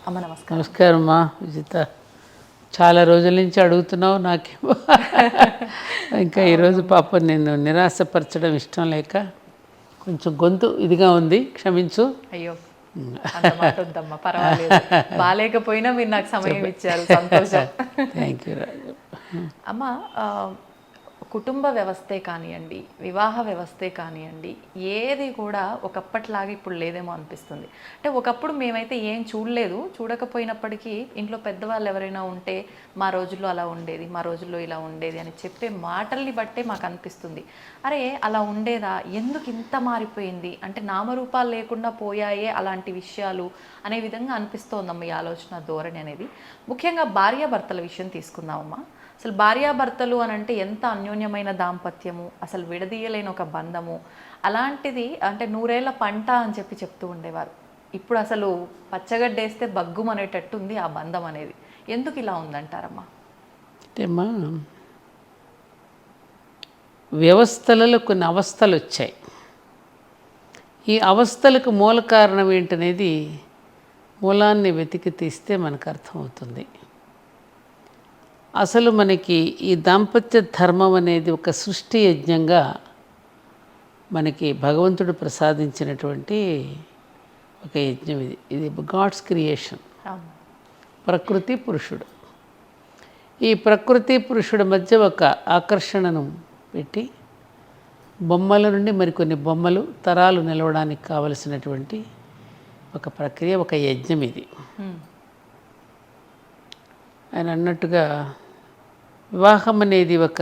అమ్మ నమస్కారం. నమస్కారం అమ్మా విజిత. చాలా రోజుల నుంచి అడుగుతున్నావు, నాకేమో ఇంకా ఈరోజు పాపం నేను నిరాశపరచడం ఇష్టం లేక కొంచెం గొంతు ఇదిగా ఉంది, క్షమించు. అయ్యో అంత మాట వద్దమ్మా, పర్వాలేదు. బాగాలేకపోయినా మీరు నాకు సమయం ఇచ్చారు, సంతోషం. థ్యాంక్ యూ రాజు. అమ్మ, కుటుంబ వ్యవస్థే కానివ్వండి, వివాహ వ్యవస్థే కానివ్వండి, ఏది కూడా ఒకప్పటిలాగా ఇప్పుడు లేదేమో అనిపిస్తుంది. అంటే ఒకప్పుడు మేమైతే ఏం చూడలేదు, చూడకపోయినప్పటికీ ఇంట్లో పెద్దవాళ్ళు ఎవరైనా ఉంటే మా రోజుల్లో అలా ఉండేది, మా రోజుల్లో ఇలా ఉండేది అని చెప్పే మాటల్ని బట్టే మాకు అనిపిస్తుంది, అరే అలా ఉండేదా, ఎందుకు ఇంత మారిపోయింది, అంటే నామరూపాలు లేకుండా పోయాయే అలాంటి విషయాలు అనే విధంగా అనిపిస్తోందమ్మ ఈ ఆలోచన ధోరణి అనేది. ముఖ్యంగా భార్యాభర్తల విషయం తీసుకుందామమ్మా. అసలు భార్యాభర్తలు అని అంటే ఎంత అన్యోన్యమైన దాంపత్యము, అసలు విడదీయలేని ఒక బంధము. అలాంటిది అంటే 100 ఏళ్ల పంట అని చెప్తూ ఉండేవారు. ఇప్పుడు అసలు పచ్చగడ్డేస్తే బగ్గుమనేటట్టు ఉంది ఆ బంధం అనేది. ఎందుకు ఇలా ఉందంటారమ్మా? అంటేమ్మా, వ్యవస్థలలో కొన్ని అవస్థలు వచ్చాయి. ఈ అవస్థలకు మూల కారణం ఏంటనేది మూలాన్ని వెతికి తీస్తే మనకు అర్థమవుతుంది. అసలు మనకి ఈ దాంపత్య ధర్మం అనేది ఒక సృష్టి యజ్ఞంగా మనకి భగవంతుడు ప్రసాదించినటువంటి ఒక యజ్ఞం. ఇది గాడ్స్ క్రియేషన్. ప్రకృతి పురుషుడు, ఈ ప్రకృతి పురుషుడి మధ్య ఒక ఆకర్షణను పెట్టి బొమ్మల నుండి మరికొన్ని బొమ్మలు తరాలు నిలవడానికి కావలసినటువంటి ఒక ప్రక్రియ, ఒక యజ్ఞం ఇది. ఆయన అన్నట్టుగా వివాహం అనేది ఒక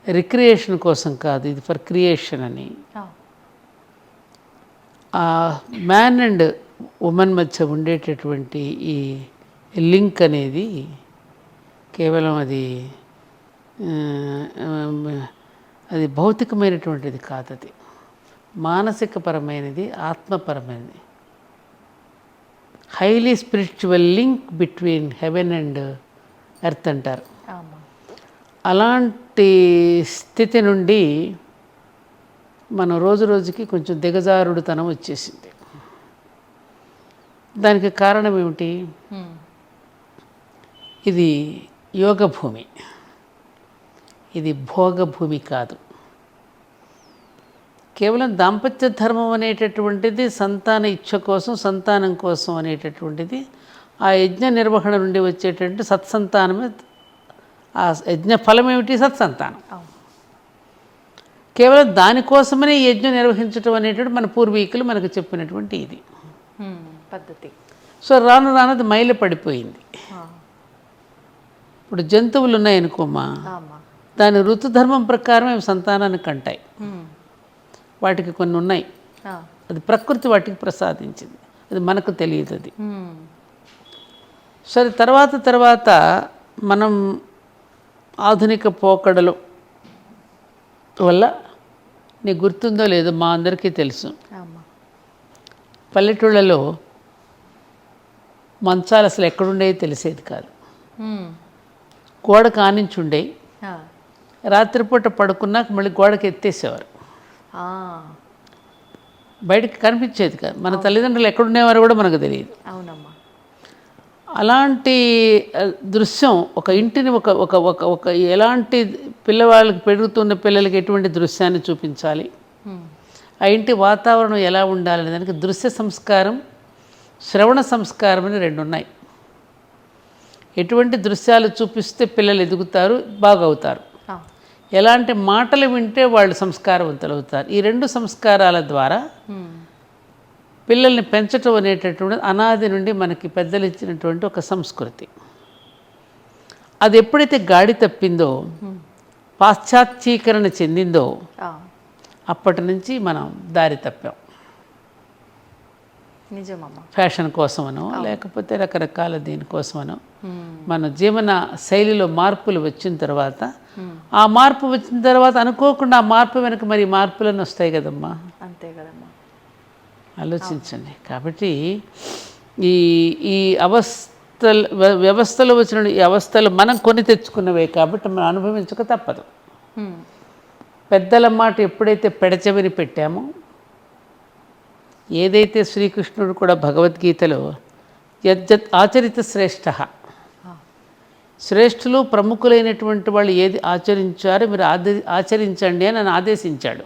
రిక్రియేషన్ కోసం కాదు, ఇది ఫర్ క్రియేషన్ అని. ఆ మ్యాన్ అండ్ ఉమెన్ మధ్య ఉండేటటువంటి ఈ లింక్ అనేది కేవలం అది భౌతికమైనటువంటిది కాదు, అది మానసికపరమైనది, ఆత్మపరమైనది. Highly spiritual link between heaven and earth అంటారు. అలాంటి స్థితి నుండి మనం రోజు రోజుకి కొంచెం దిగజారుడుతనం వచ్చేసింది. దానికి కారణం ఏమిటి? ఇది యోగ భూమి, ఇది భోగభూమి కాదు. కేవలం దాంపత్య ధర్మం అనేటటువంటిది సంతాన ఇచ్ఛ కోసం, సంతానం కోసం అనేటటువంటిది. ఆ యజ్ఞ నిర్వహణ నుండి వచ్చేటటువంటి సత్సంతానమే. ఆ యజ్ఞ ఫలం ఏమిటి? సత్సంతానం. కేవలం దానికోసమనే ఈ యజ్ఞం నిర్వహించడం అనేటువంటి మన పూర్వీకులు మనకు చెప్పినటువంటి ఇది పద్ధతి. సో రాను రానది మైల పడిపోయింది. ఇప్పుడు జంతువులు ఉన్నాయనుకోమా, దాని ఋతుధర్మం ప్రకారం అవి సంతానాన్ని కంటాయి. వాటికి కొన్ని ఉన్నాయి, అది ప్రకృతి వాటికి ప్రసాదించింది, అది మనకు తెలియదు. అది సరే, తర్వాత మనం ఆధునిక పోకడలు వల్ల, నీకు గుర్తుందో లేదో, మా అందరికీ తెలుసు, పల్లెటూళ్ళలో మంచాలు అసలు ఎక్కడుండేవి తెలిసేది కాదు. గోడ కానించుండే, రాత్రిపూట పడుకున్నాక మళ్ళీ గోడకి ఎత్తేసేవారు, బయటకు కనిపించేది కాదు. మన తల్లిదండ్రులు ఎక్కడుండేవారు కూడా మనకు తెలియదు. అవునమ్మా. అలాంటి దృశ్యం ఒక ఇంటిని ఒక ఎలాంటి పిల్లవాళ్ళకి, పెరుగుతున్న పిల్లలకి ఎటువంటి దృశ్యాన్ని చూపించాలి, ఆ ఇంటి వాతావరణం ఎలా ఉండాలనే దానికి దృశ్య సంస్కారం, శ్రవణ సంస్కారం అని 2 ఉన్నాయి. ఎటువంటి దృశ్యాలు చూపిస్తే పిల్లలు ఎదుగుతారు, బాగవుతారు, ఎలాంటి మాటలు వింటే వాళ్ళు సంస్కారవంతులు అవుతారు. ఈ 2 సంస్కారాల ద్వారా పిల్లల్ని పెంచటం అనేటటువంటిది అనాది నుండి మనకి పెద్దలు ఇచ్చినటువంటి ఒక సంస్కృతి. అది ఎప్పుడైతే గాడి తప్పిందో, పాశ్చాత్యీకరణ చెందిందో, అప్పటి నుంచి మనం దారి తప్పాం. నిజమమ్మా. ఫ్యాషన్ కోసమనో లేకపోతే రకరకాల దీనికోసమనో మన జీవన శైలిలో మార్పులు వచ్చిన తర్వాత, ఆ మార్పు వచ్చిన తర్వాత అనుకోకుండా ఆ మార్పు వెనక మరి మార్పులను వస్తాయి కదమ్మా. అంతే కదమ్మా, ఆలోచించండి. కాబట్టి ఈ ఈ వ్యవస్థలో వచ్చిన ఈ అవస్థలు మనం కొని తెచ్చుకున్నవే కాబట్టి మనం అనుభవించక తప్పదు. పెద్దల మాట ఎప్పుడైతే పెడచెవిని పెట్టామో, ఏదైతే శ్రీకృష్ణుడు కూడా భగవద్గీతలో యజ్జత్ ఆచరిత శ్రేష్ఠ. శ్రేష్ఠులు ప్రముఖులైనటువంటి వాళ్ళు ఏది ఆచరించారో మీరు ఆచరించండి అని నన్ను ఆదేశించాడు.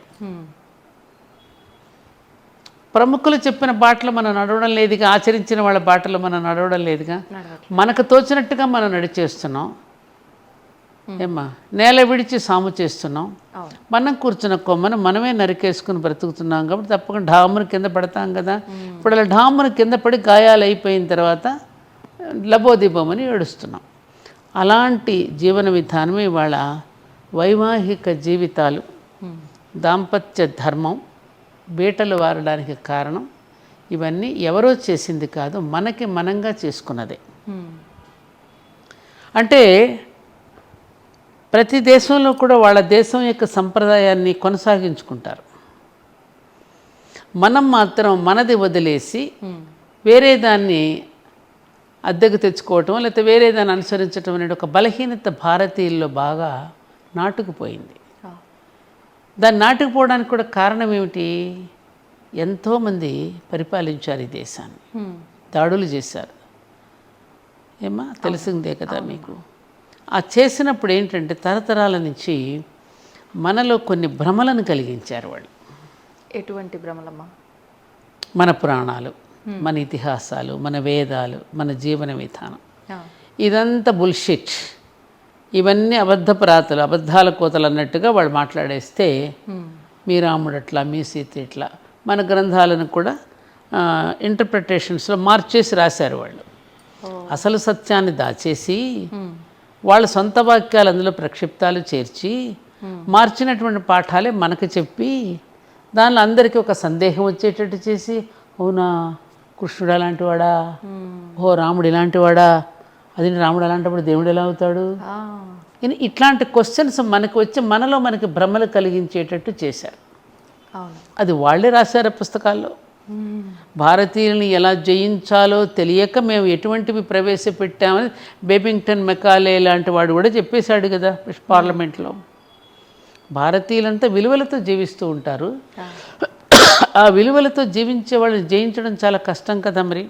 ప్రముఖులు చెప్పిన బాటలు మనం నడవడం లేదుగా, ఆచరించిన వాళ్ళ బాటలు మనం నడవడం లేదుగా, మనకు తోచినట్టుగా మనం నడిచేస్తున్నాం. ఏమ్మా, నేల విడిచి సాము చేస్తున్నాం. మనం కూర్చున్న కొమ్మను మనమే నరికేసుకుని బ్రతుకుతున్నాం కాబట్టి తప్పకుండా ఢామును కింద పడతాం కదా. ఇప్పుడు అలా ఢామును కింద పడి గాయాలు అయిపోయిన తర్వాత లబోదిబోమని ఏడుస్తున్నాం. అలాంటి జీవన విధానం ఇవాళ వైవాహిక జీవితాలు, దాంపత్య ధర్మం బీటలు వారడానికి కారణం ఇవన్నీ ఎవరో చేసింది కాదు, మనకి మనంగా చేసుకున్నదే. అంటే ప్రతి దేశంలో కూడా వాళ్ళ దేశం యొక్క సంప్రదాయాన్ని కొనసాగించుకుంటారు. మనం మాత్రం మనది వదిలేసి వేరే దాన్ని అద్దెకు తెచ్చుకోవటం లేకపోతే వేరే దాన్ని అనుసరించడం అనేది ఒక బలహీనత భారతీయుల్లో బాగా నాటుకుపోయింది. దాన్ని నాటుకుపోవడానికి కూడా కారణం ఏమిటి? ఎంతోమంది పరిపాలించారు ఈ దేశాన్ని, దాడులు చేశారు. ఏమా తెలిసిందే కదా మీకు. ఆ చేసినప్పుడు ఏంటంటే తరతరాల నుంచి మనలో కొన్ని భ్రమలను కలిగించారు వాళ్ళు. ఎటువంటి భ్రమలమ్మా? మన పురాణాలు, మన ఇతిహాసాలు, మన వేదాలు, మన జీవన విధానం ఇదంతా బుల్షిట్. ఇవన్నీ అబద్ధపు రాతలు, అబద్ధాల కోతలు అన్నట్టుగా వాళ్ళు మాట్లాడేస్తే మీ రాముడు అట్లా, మీ సీత ఇట్లా, మన గ్రంథాలను కూడా ఇంటర్ప్రిటేషన్స్లో మార్చేసి రాశారు వాళ్ళు. అసలు సత్యాన్ని దాచేసి వాళ్ళ సొంత వాక్యాలు అందులో ప్రక్షిప్తాలు చేర్చి మార్చినటువంటి పాఠాలే మనకు చెప్పి దానిలో అందరికీ ఒక సందేహం వచ్చేటట్టు చేసి, అవునా కృష్ణుడు అలాంటి వాడా, ఓ రాముడు ఇలాంటి వాడా, అది రాముడు అలాంటప్పుడు దేవుడు ఎలా అవుతాడు, ఇట్లాంటి క్వశ్చన్స్ మనకు వచ్చి మనలో మనకి భ్రమలు కలిగించేటట్టు చేశారు. అది వాళ్ళే రాశారు పుస్తకాల్లో. భారతీయుల్ని ఎలా జయించాలో తెలియక మేము ఎటువంటివి ప్రవేశపెట్టామని బేబింగ్టన్ మెకాలే లాంటి వాడు కూడా చెప్పేశాడు కదా పార్లమెంట్లో. భారతీయులంతా విలువలతో జీవిస్తూ ఉంటారు. ఆ విలువలతో జీవించే వాళ్ళని జయించడం చాలా కష్టం కదా. మరి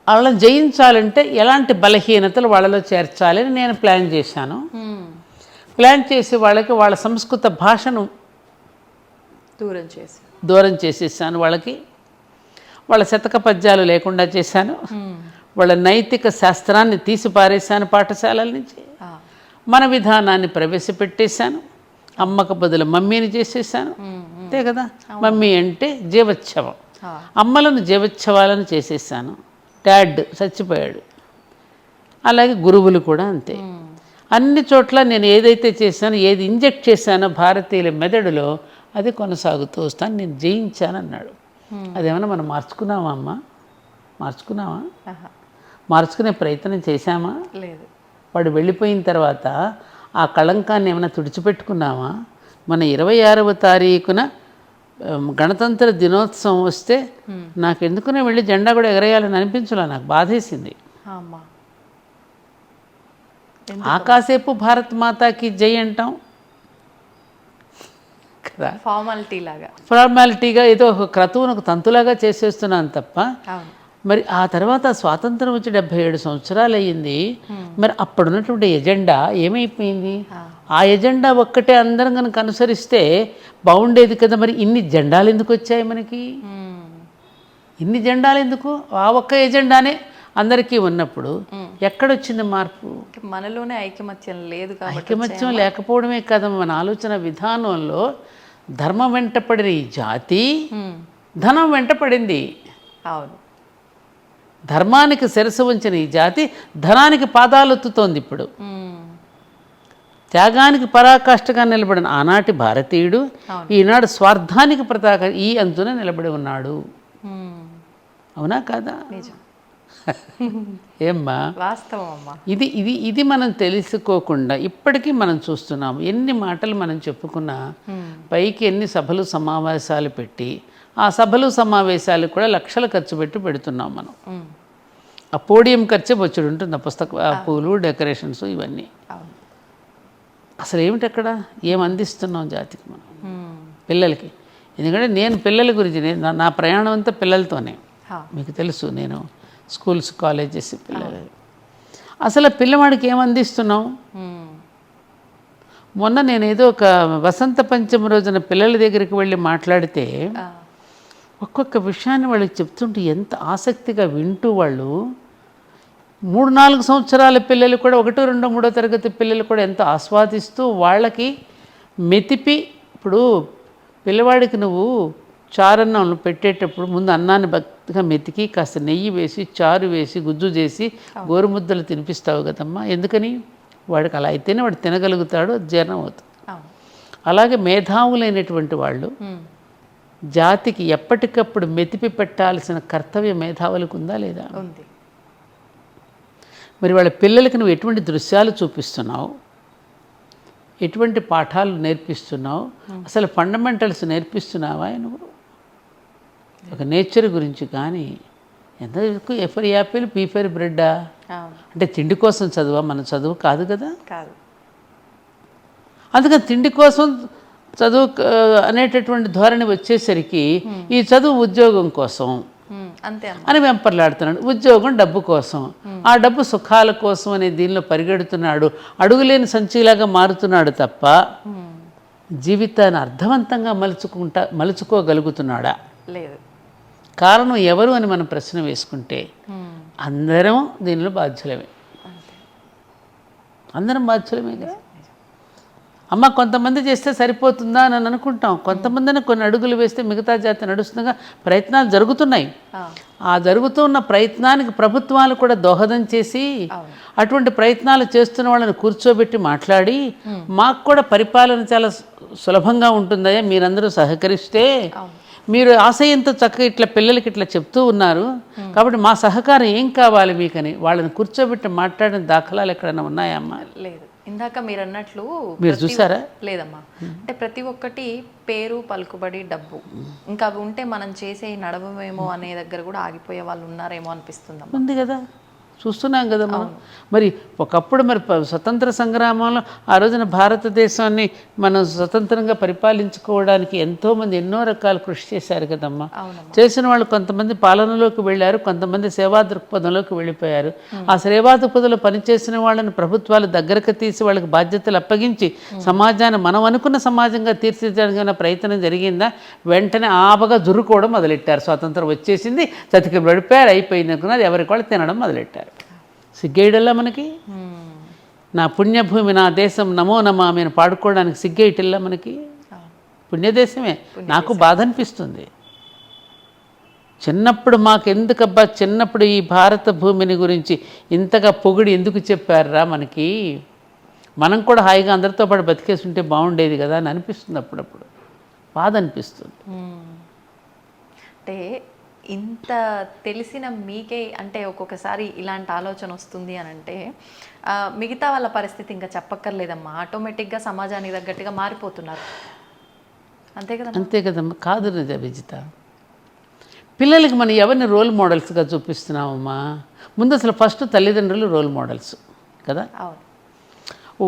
వాళ్ళని జయించాలంటే ఎలాంటి బలహీనతలు వాళ్ళలో చేర్చాలని నేను ప్లాన్ చేశాను. ప్లాన్ చేసి వాళ్ళకి వాళ్ళ సంస్కృత భాషను దూరం చేసేసాను. వాళ్ళకి వాళ్ళ శతక పద్యాలు లేకుండా చేశాను. వాళ్ళ నైతిక శాస్త్రాన్ని తీసి పారేశాను పాఠశాలల నుంచి. మన విధానాన్ని ప్రవేశపెట్టేశాను. అమ్మకు బదులు మమ్మీని చేసేసాను. అంతే కదా. మమ్మీ అంటే జీవోత్సవం, అమ్మలను జీవోత్సవాలను చేసేసాను. డాడ్ చచ్చిపోయాడు. అలాగే గురువులు కూడా అంతే. అన్ని చోట్ల నేను ఏదైతే చేశానో, ఏది ఇంజెక్ట్ చేశానో భారతీయుల మెదడులో అది కొనసాగుతూ వస్తాను. నేను జయించాను అన్నాడు. అదేమన్నా మనం మార్చుకున్నామా అమ్మ? మార్చుకున్నామా? మార్చుకునే ప్రయత్నం చేశామా? లేదు. వాడు వెళ్ళిపోయిన తర్వాత ఆ కళంకాన్ని ఏమైనా తుడిచిపెట్టుకున్నామా? మన 26వ తారీఖున గణతంత్ర దినోత్సవం వస్తే నాకు ఎందుకునే వెళ్ళి జెండా కూడా ఎగరేయాలని అనిపించలే. నాకు బాధేసింది. ఆకాసేపు భారత్ మాతాకి జై అంటాం కదా, ఫార్మాలిటీగా ఏదో ఒక క్రతువును ఒక తంతులాగా చేసేస్తున్నాను తప్ప. మరి ఆ తర్వాత స్వాతంత్రం వచ్చి 77 సంవత్సరాలు అయ్యింది. మరి అప్పుడున్నటువంటి ఎజెండా ఏమైపోయింది? ఆ ఎజెండా ఒక్కటే అందరం కనుక అనుసరిస్తే బాగుండేది కదా. మరి ఇన్ని జెండాలు ఎందుకు వచ్చాయి మనకి? ఇన్ని జెండాలు ఎందుకు? ఆ ఒక్క ఎజెండానే అందరికీ ఉన్నప్పుడు ఎక్కడొచ్చింది మార్పు? మనలోనే ఐకమత్యం లేదు. ఐకమత్యం లేకపోవడమే కదా, మన ఆలోచన విధానంలో ధర్మం వెంటపడిన ఈ జాతి ధనం వెంటపడింది. అవును. ధర్మానికి శిరస్సు ఉంచిన ఈ జాతి ధనానికి పాదాలెత్తుతోంది. ఇప్పుడు త్యాగానికి పరాకాష్ఠగా నిలబడిన ఆనాటి భారతీయుడు ఈనాడు స్వార్థానికి పతాక ఈ అంచున నిలబడి ఉన్నాడు. అవునా కాదా? ఏమ్మా వాస్తవం అమ్మా. ఇది ఇది ఇది మనం తెలుసుకోకుండా ఇప్పటికీ మనం చూస్తున్నాం. ఎన్ని మాటలు మనం చెప్పుకున్నా, పైకి ఎన్ని సభలు సమావేశాలు పెట్టి, ఆ సభలు సమావేశాలు కూడా లక్షలు ఖర్చు పెట్టి పెడుతున్నాం మనం. ఆ పోడియం ఖర్చే బొచ్చుడు ఉంటుంది. ఆ పుస్తక పూలు, డెకరేషన్స్, ఇవన్నీ. అసలు ఏమిటి అక్కడ? ఏం అందిస్తున్నాం జాతికి మనం, పిల్లలకి? ఎందుకంటే నేను పిల్లల గురించి, నా ప్రయాణం అంతా పిల్లలతోనే. మీకు తెలుసు, నేను స్కూల్స్ కాలేజెస్ పిల్లలు. అసలు పిల్లవాడికి ఏం అందిస్తున్నాం? మొన్న నేను ఏదో ఒక వసంత పంచమి రోజున పిల్లల దగ్గరికి వెళ్ళి మాట్లాడితే ఒక్కొక్క విషయాన్ని వాళ్ళకి చెప్తుంటే ఎంత ఆసక్తిగా వింటూ వాళ్ళు 3-4 సంవత్సరాల పిల్లలు కూడా 1, 2, 3 తరగతి పిల్లలు కూడా ఎంతో ఆస్వాదిస్తూ వాళ్ళకి మెతిపి, ఇప్పుడు పిల్లవాడికి నువ్వు చారన్నం పెట్టేటప్పుడు ముందు అన్నాన్ని భక్తిగా మెతికి కాస్త నెయ్యి వేసి చారు వేసి గుజ్జు చేసి గోరుముద్దలు తినిపిస్తావు కదమ్మా. ఎందుకని? వాడికి అలా అయితేనే వాడు తినగలుగుతాడు, జీర్ణం అవుతుంది. అలాగే మేధావులైనటువంటి వాళ్ళు జాతికి ఎప్పటికప్పుడు మెతిపి పెట్టాల్సిన కర్తవ్యం మేధావులకు ఉందా లేదా? మరి వాళ్ళ పిల్లలకి నువ్వు ఎటువంటి దృశ్యాలు చూపిస్తున్నావు, ఎటువంటి పాఠాలు నేర్పిస్తున్నావు, అసలు ఫండమెంటల్స్ నేర్పిస్తున్నావా నువ్వు? ఒక నేచర్ గురించి కానీ ఎంత ఎ ఫర్ యాపిల్ పీ ఫర్ బ్రెడ్డా అంటే తిండి కోసం చదువా? మన చదువు కాదు కదా. అందుకని తిండి కోసం చదువు అనేటటువంటి ధోరణి వచ్చేసరికి ఈ చదువు ఉద్యోగం కోసం అని వెంపర్లాడుతున్నాడు. ఉద్యోగం డబ్బు కోసం, ఆ డబ్బు సుఖాల కోసం అనే దీనిలో పరిగెడుతున్నాడు. అడుగులేని సంచిలాగా మారుతున్నాడు తప్ప జీవితాన్ని అర్థవంతంగా మలుచుకోగలుగుతున్నాడా? లేదు. కారణం ఎవరు అని మనం ప్రశ్న వేసుకుంటే అందరం దీనిలో బాధ్యులమే. అందరం బాధ్యులమే కదా. అమ్మ కొంతమంది చేస్తే సరిపోతుందా అని అనుకుంటాం. కొంతమందిని కొన్ని అడుగులు వేస్తే మిగతా జాతి నడుస్తుండగా ప్రయత్నాలు జరుగుతున్నాయి. ఆ జరుగుతున్న ప్రయత్నానికి ప్రభుత్వాలు కూడా దోహదం చేసి అటువంటి ప్రయత్నాలు చేస్తున్న వాళ్ళని కూర్చోబెట్టి మాట్లాడి మాకు కూడా పరిపాలన చాలా సులభంగా ఉంటుందయ్యా మీరందరూ సహకరిస్తే, మీరు ఆశయంతో చక్కగా ఇట్లా పిల్లలకి ఇట్లా చెప్తూ ఉన్నారు కాబట్టి మా సహకారం ఏం కావాలి మీకని వాళ్ళని కూర్చోబెట్టి మాట్లాడిన దాఖలాలు ఎక్కడైనా ఉన్నాయమ్మా? లేదు. ఇందాక మీరు అన్నట్లు మీరు చూసారా? లేదమ్మా. అంటే ప్రతి ఒక్కటి పేరు, పలుకుబడి, డబ్బు, ఇంకా అవి ఉంటే మనం చేసే నడవమేమో అనే దగ్గర కూడా ఆగిపోయే వాళ్ళు ఉన్నారేమో అనిపిస్తుంది. ఉంది కదా, చూస్తున్నాం కదా మనం. మరి ఒకప్పుడు మరి స్వతంత్ర సంగ్రామంలో ఆ రోజున భారతదేశాన్ని మనం స్వతంత్రంగా పరిపాలించుకోవడానికి ఎంతోమంది ఎన్నో రకాల కృషి చేశారు కదమ్మా. చేసిన వాళ్ళు కొంతమంది పాలనలోకి వెళ్ళారు, కొంతమంది సేవా దృక్పథంలోకి వెళ్ళిపోయారు. ఆ సేవా దృక్పథంలో పనిచేసిన వాళ్ళని ప్రభుత్వాలు దగ్గరకు తీసి వాళ్ళకి బాధ్యతలు అప్పగించి సమాజాన్ని మనం అనుకున్న సమాజంగా తీర్చిదిద్దడానికి ప్రయత్నం జరిగిందా? వెంటనే ఆపగా జురుకోవడం మొదలెట్టారు. స్వాతంత్రం వచ్చేసింది, చతికి పడిపోయారు, అయిపోయింది అనుకున్నది ఎవరికి వాళ్ళు తినడం మొదలెట్టారు. సిగ్గేయడల్లా మనకి? నా పుణ్యభూమి నా దేశం నమో నమామి అని పాడుకోవడానికి సిగ్గేయటల్లా మనకి? పుణ్యదేశమే. నాకు బాధ అనిపిస్తుంది. చిన్నప్పుడు మాకెందుకబ్బా చిన్నప్పుడు ఈ భారత భూమిని గురించి ఇంతగా పొగిడి ఎందుకు చెప్పారా మనకి? మనం కూడా హాయిగా అందరితో పాటు బతికేసి ఉంటే బాగుండేది కదా అని అనిపిస్తుంది. అప్పుడప్పుడు బాధ అనిపిస్తుంది. అంటే ఇంత తెలిసిన మీకే అంటే ఒక్కొక్కసారి ఇలాంటి ఆలోచన వస్తుంది అని అంటే మిగతా వాళ్ళ పరిస్థితి ఇంకా చెప్పక్కర్లేదమ్మా. ఆటోమేటిక్గా సమాజానికి తగ్గట్టుగా మారిపోతున్నారు. అంతే కదా? అంతే కదమ్మా. కాదు విజిత, పిల్లలకి మనం ఎవరిని రోల్ మోడల్స్గా చూపిస్తున్నామమ్మా? ముందు అసలు ఫస్ట్ తల్లిదండ్రులు రోల్ మోడల్స్ కదా.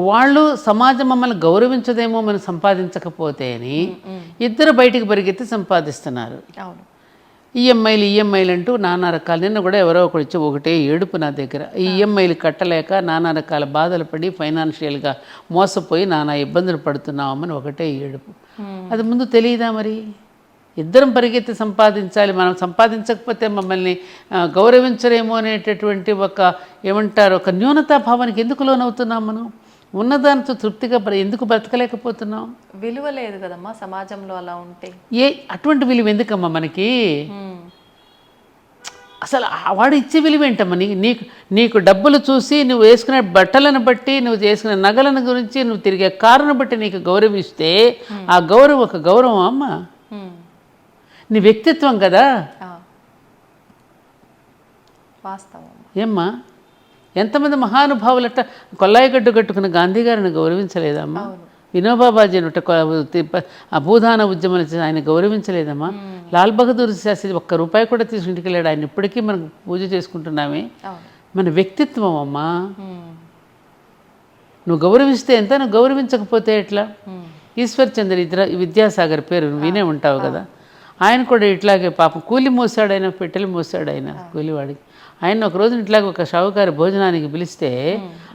వాళ్ళు సమాజం మమ్మల్ని గౌరవించదేమో మనం సంపాదించకపోతే అని ఇద్దరు బయటికి పరిగెత్తి సంపాదిస్తున్నారు. అవును. ఈఎంఐలు అంటూ నానా రకాలు. నిన్న కూడా ఎవరో ఒకరు వచ్చి ఒకటే ఏడుపు నా దగ్గర. ఈ ఈఎంఐలు కట్టలేక నానా రకాల బాధలు పడి ఫైనాన్షియల్గా మోసపోయి నానా ఇబ్బందులు పడుతున్నామని ఒకటే ఏడుపు. అది ముందు తెలియదా? మరి ఇద్దరం పరిగెత్తి సంపాదించాలి. మనం సంపాదించకపోతే మమ్మల్ని గౌరవించరేమో అనేటటువంటి ఒక ఏమంటారు ఒక న్యూనతాభావానికి ఎందుకు లోనవుతున్నాం? మనం ఉన్నదానితో తృప్తిగా ఎందుకు బ్రతకలేకపోతున్నాం? విలువ లేదు కదమ్మా సమాజంలో. అలా ఉంటే అటువంటి విలువ ఎందుకమ్మా మనకి? అసలు వాడు ఇచ్చే విలువ ఏంటమ్మా? నీకు డబ్బులు చూసి నువ్వు వేసుకునే బట్టలను బట్టి, నువ్వు చేసుకునే నగలను గురించి, నువ్వు తిరిగే కారును బట్టి నీకు గౌరవిస్తే ఆ గౌరవం ఒక గౌరవం అమ్మా? నీ వ్యక్తిత్వం కదా. వాస్తవం. ఏమ్మా, ఎంతమంది మహానుభావులట కొల్లాయిగడ్డు కట్టుకున్న గాంధీ గారిని గౌరవించలేదమ్మా? వినోబాబాజీ భూదాన ఉద్యమం ఆయన గౌరవించలేదమ్మా? లాల్ బహదూర్ శాస్త్రి ₹1 కూడా తీసుకుని ఇంటికి వెళ్ళాడు. ఆయన ఇప్పటికీ మనం పూజ చేసుకుంటున్నామే. మన వ్యక్తిత్వం అమ్మా. నువ్వు గౌరవిస్తే ఎంత, నువ్వు గౌరవించకపోతే ఎట్లా? ఈశ్వర్ చంద్ర విద్యాసాగర్ పేరు వినే ఉంటావు కదా. ఆయన కూడా ఇట్లాగే పాపం కూలి మోసాడు, ఆయన పెట్టెలు మోసాడు, ఆయన కూలివాడికి. ఆయన ఒక రోజు ఇట్లాగ ఒక షావుకారి భోజనానికి పిలిస్తే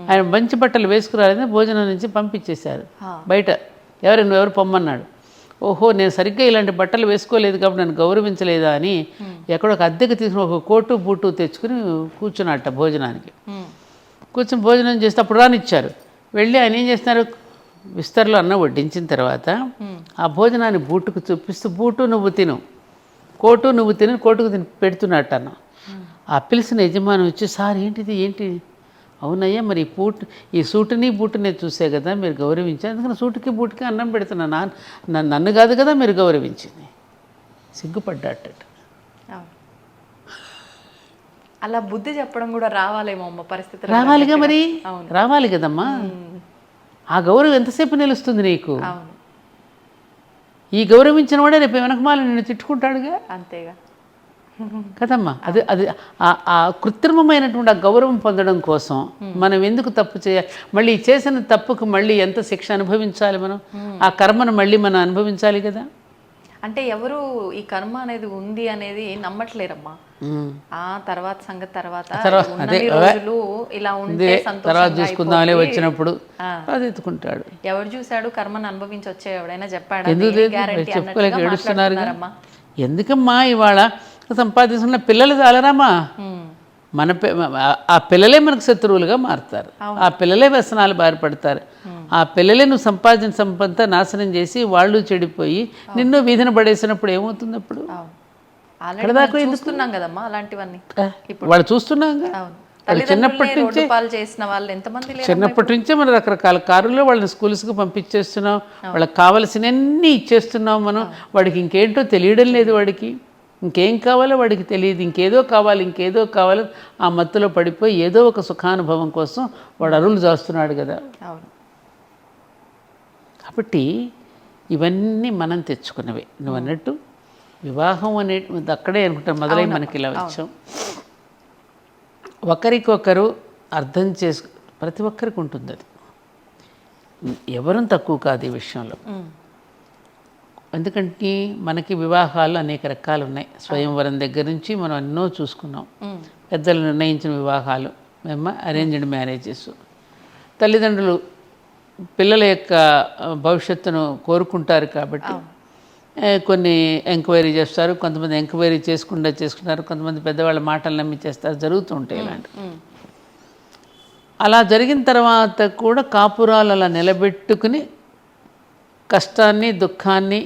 ఆయన మంచి బట్టలు వేసుకురాలేదని భోజనం నుంచి పంపించేశారు బయట. నువ్వెవరు పొమ్మన్నాడు. ఓహో, నేను సరిగ్గా ఇలాంటి బట్టలు వేసుకోలేదు కాబట్టి నన్ను గౌరవించలేదా అని ఎక్కడో ఒక అద్దెకి తీసుకుని ఒక కోటు బూటు తెచ్చుకుని కూర్చున్నట్ట భోజనానికి. కూర్చొని భోజనం చేస్తే అప్పుడు రానిచ్చారు. వెళ్ళి ఆయన ఏం చేస్తున్నారు, విస్తరలో అన్నం వడ్డించిన తర్వాత ఆ భోజనాన్ని బూటుకు చూపిస్తూ, బూటు నువ్వు తిను, కోటు నువ్వు తిను, కోటుకు తిని పెడుతున్నట్టు అన్న. ఆ పిలిచిన యజమాని వచ్చి, సార్ ఏంటి? అవునయ్యా, మరి ఈ సూటుని బూటుని చూసే కదా మీరు గౌరవించారు, అందుకని సూటుకి బూటుకి అన్నం పెడుతున్నా, నన్ను కాదు కదా మీరు గౌరవించింది. సిగ్గుపడ్డాట. అలా బుద్ధి చెప్పడం కూడా రావాలేమో అమ్మ, పరిస్థితి రావాలిగా, మరి రావాలి కదమ్మా. ఆ గౌరవం ఎంతసేపు నిలుస్తుంది నీకు? ఈ గౌరవించిన వాడే రేపు వెనకమాల నిన్ను తిట్టుకుంటాడుగా, అంతేగా కదమ్మా. అది ఆ కృత్రిమమైనటువంటి ఆ గౌరవం పొందడం కోసం మనం ఎందుకు తప్పు చేయాలి? మళ్ళీ చేసిన తప్పుకు మళ్ళీ ఎంత శిక్ష అనుభవించాలి మనం? ఆ కర్మను మళ్ళీ మనం అనుభవించాలి కదా. అంటే ఎవరు ఈ కర్మ అనేది ఉంది అనేది నమ్మట్లేరమ్మా. ఆ తర్వాత సంగతి తర్వాత ఇలా ఉంటే తర్వాత చూసుకుందామని వచ్చినప్పుడు అది ఎత్తుకుంటాడు. ఎవరు చూశాడు కర్మను అనుభవించి వచ్చే ఎవడైనా చెప్పాడు? చెప్పుకోలేక ఏడుస్తున్నారు. ఎందుకమ్మా ఇవాళ సంపాదించుకున్న పిల్లలు చాలరామా? ఆ పిల్లలే మనకు శత్రువులుగా మారుతారు. ఆ పిల్లలే వ్యసనాలు బారిపడతారు. ఆ పిల్లలే నువ్వు సంపాదించిన సంపద నాశనం చేసి వాళ్ళు చెడిపోయి నిన్ను వీధిన పడేసినప్పుడు ఏమవుతుంది? అప్పుడు చూస్తున్నాం కదమ్మా అలాంటివన్నీ. వాళ్ళు చూస్తున్నాం. చిన్నప్పటి నుంచే మనం రకరకాల కారుల్లో వాళ్ళని స్కూల్స్కి పంపించేస్తున్నాం. వాళ్ళకి కావాల్సినవన్నీ ఇచ్చేస్తున్నాం మనం. వాడికి ఇంకేంటో తెలియడం లేదు. వాడికి ఇంకేం కావాలో వాడికి తెలియదు. ఇంకేదో కావాలి ఆ మత్తులో పడిపోయి ఏదో ఒక సుఖానుభవం కోసం వాడు అరువులు చేస్తున్నాడు కదా. కాబట్టి ఇవన్నీ మనం తెచ్చుకున్నవే. నువ్వు అన్నట్టు వివాహం అనే అక్కడే అనుకుంటా మొదలై మనకి ఇలా వచ్చాం. ఒకరికొకరు అర్థం ప్రతి ఒక్కరికి ఉంటుంది అది. ఎవరూ తక్కువ కాదు ఈ విషయంలో. ఎందుకంటే మనకి వివాహాలు అనేక రకాలు ఉన్నాయి. స్వయంవరం దగ్గర నుంచి మనం ఎన్నో చూసుకున్నాం. పెద్దలు నిర్ణయించిన వివాహాలు, మేము అరేంజ్డ్ మ్యారేజెస్. తల్లిదండ్రులు పిల్లల యొక్క భవిష్యత్తును కోరుకుంటారు కాబట్టి కొన్ని ఎంక్వైరీ చేస్తారు. కొంతమంది ఎంక్వైరీ చేసుకుంటారు. కొంతమంది పెద్దవాళ్ళ మాటలు నమ్మి చేస్తారు. జరుగుతూ ఉంటాయి ఇలాంటివి. అలా జరిగిన తర్వాత కూడా కాపురాలు అలా నిలబెట్టుకుని కష్టాన్ని, దుఃఖాన్ని,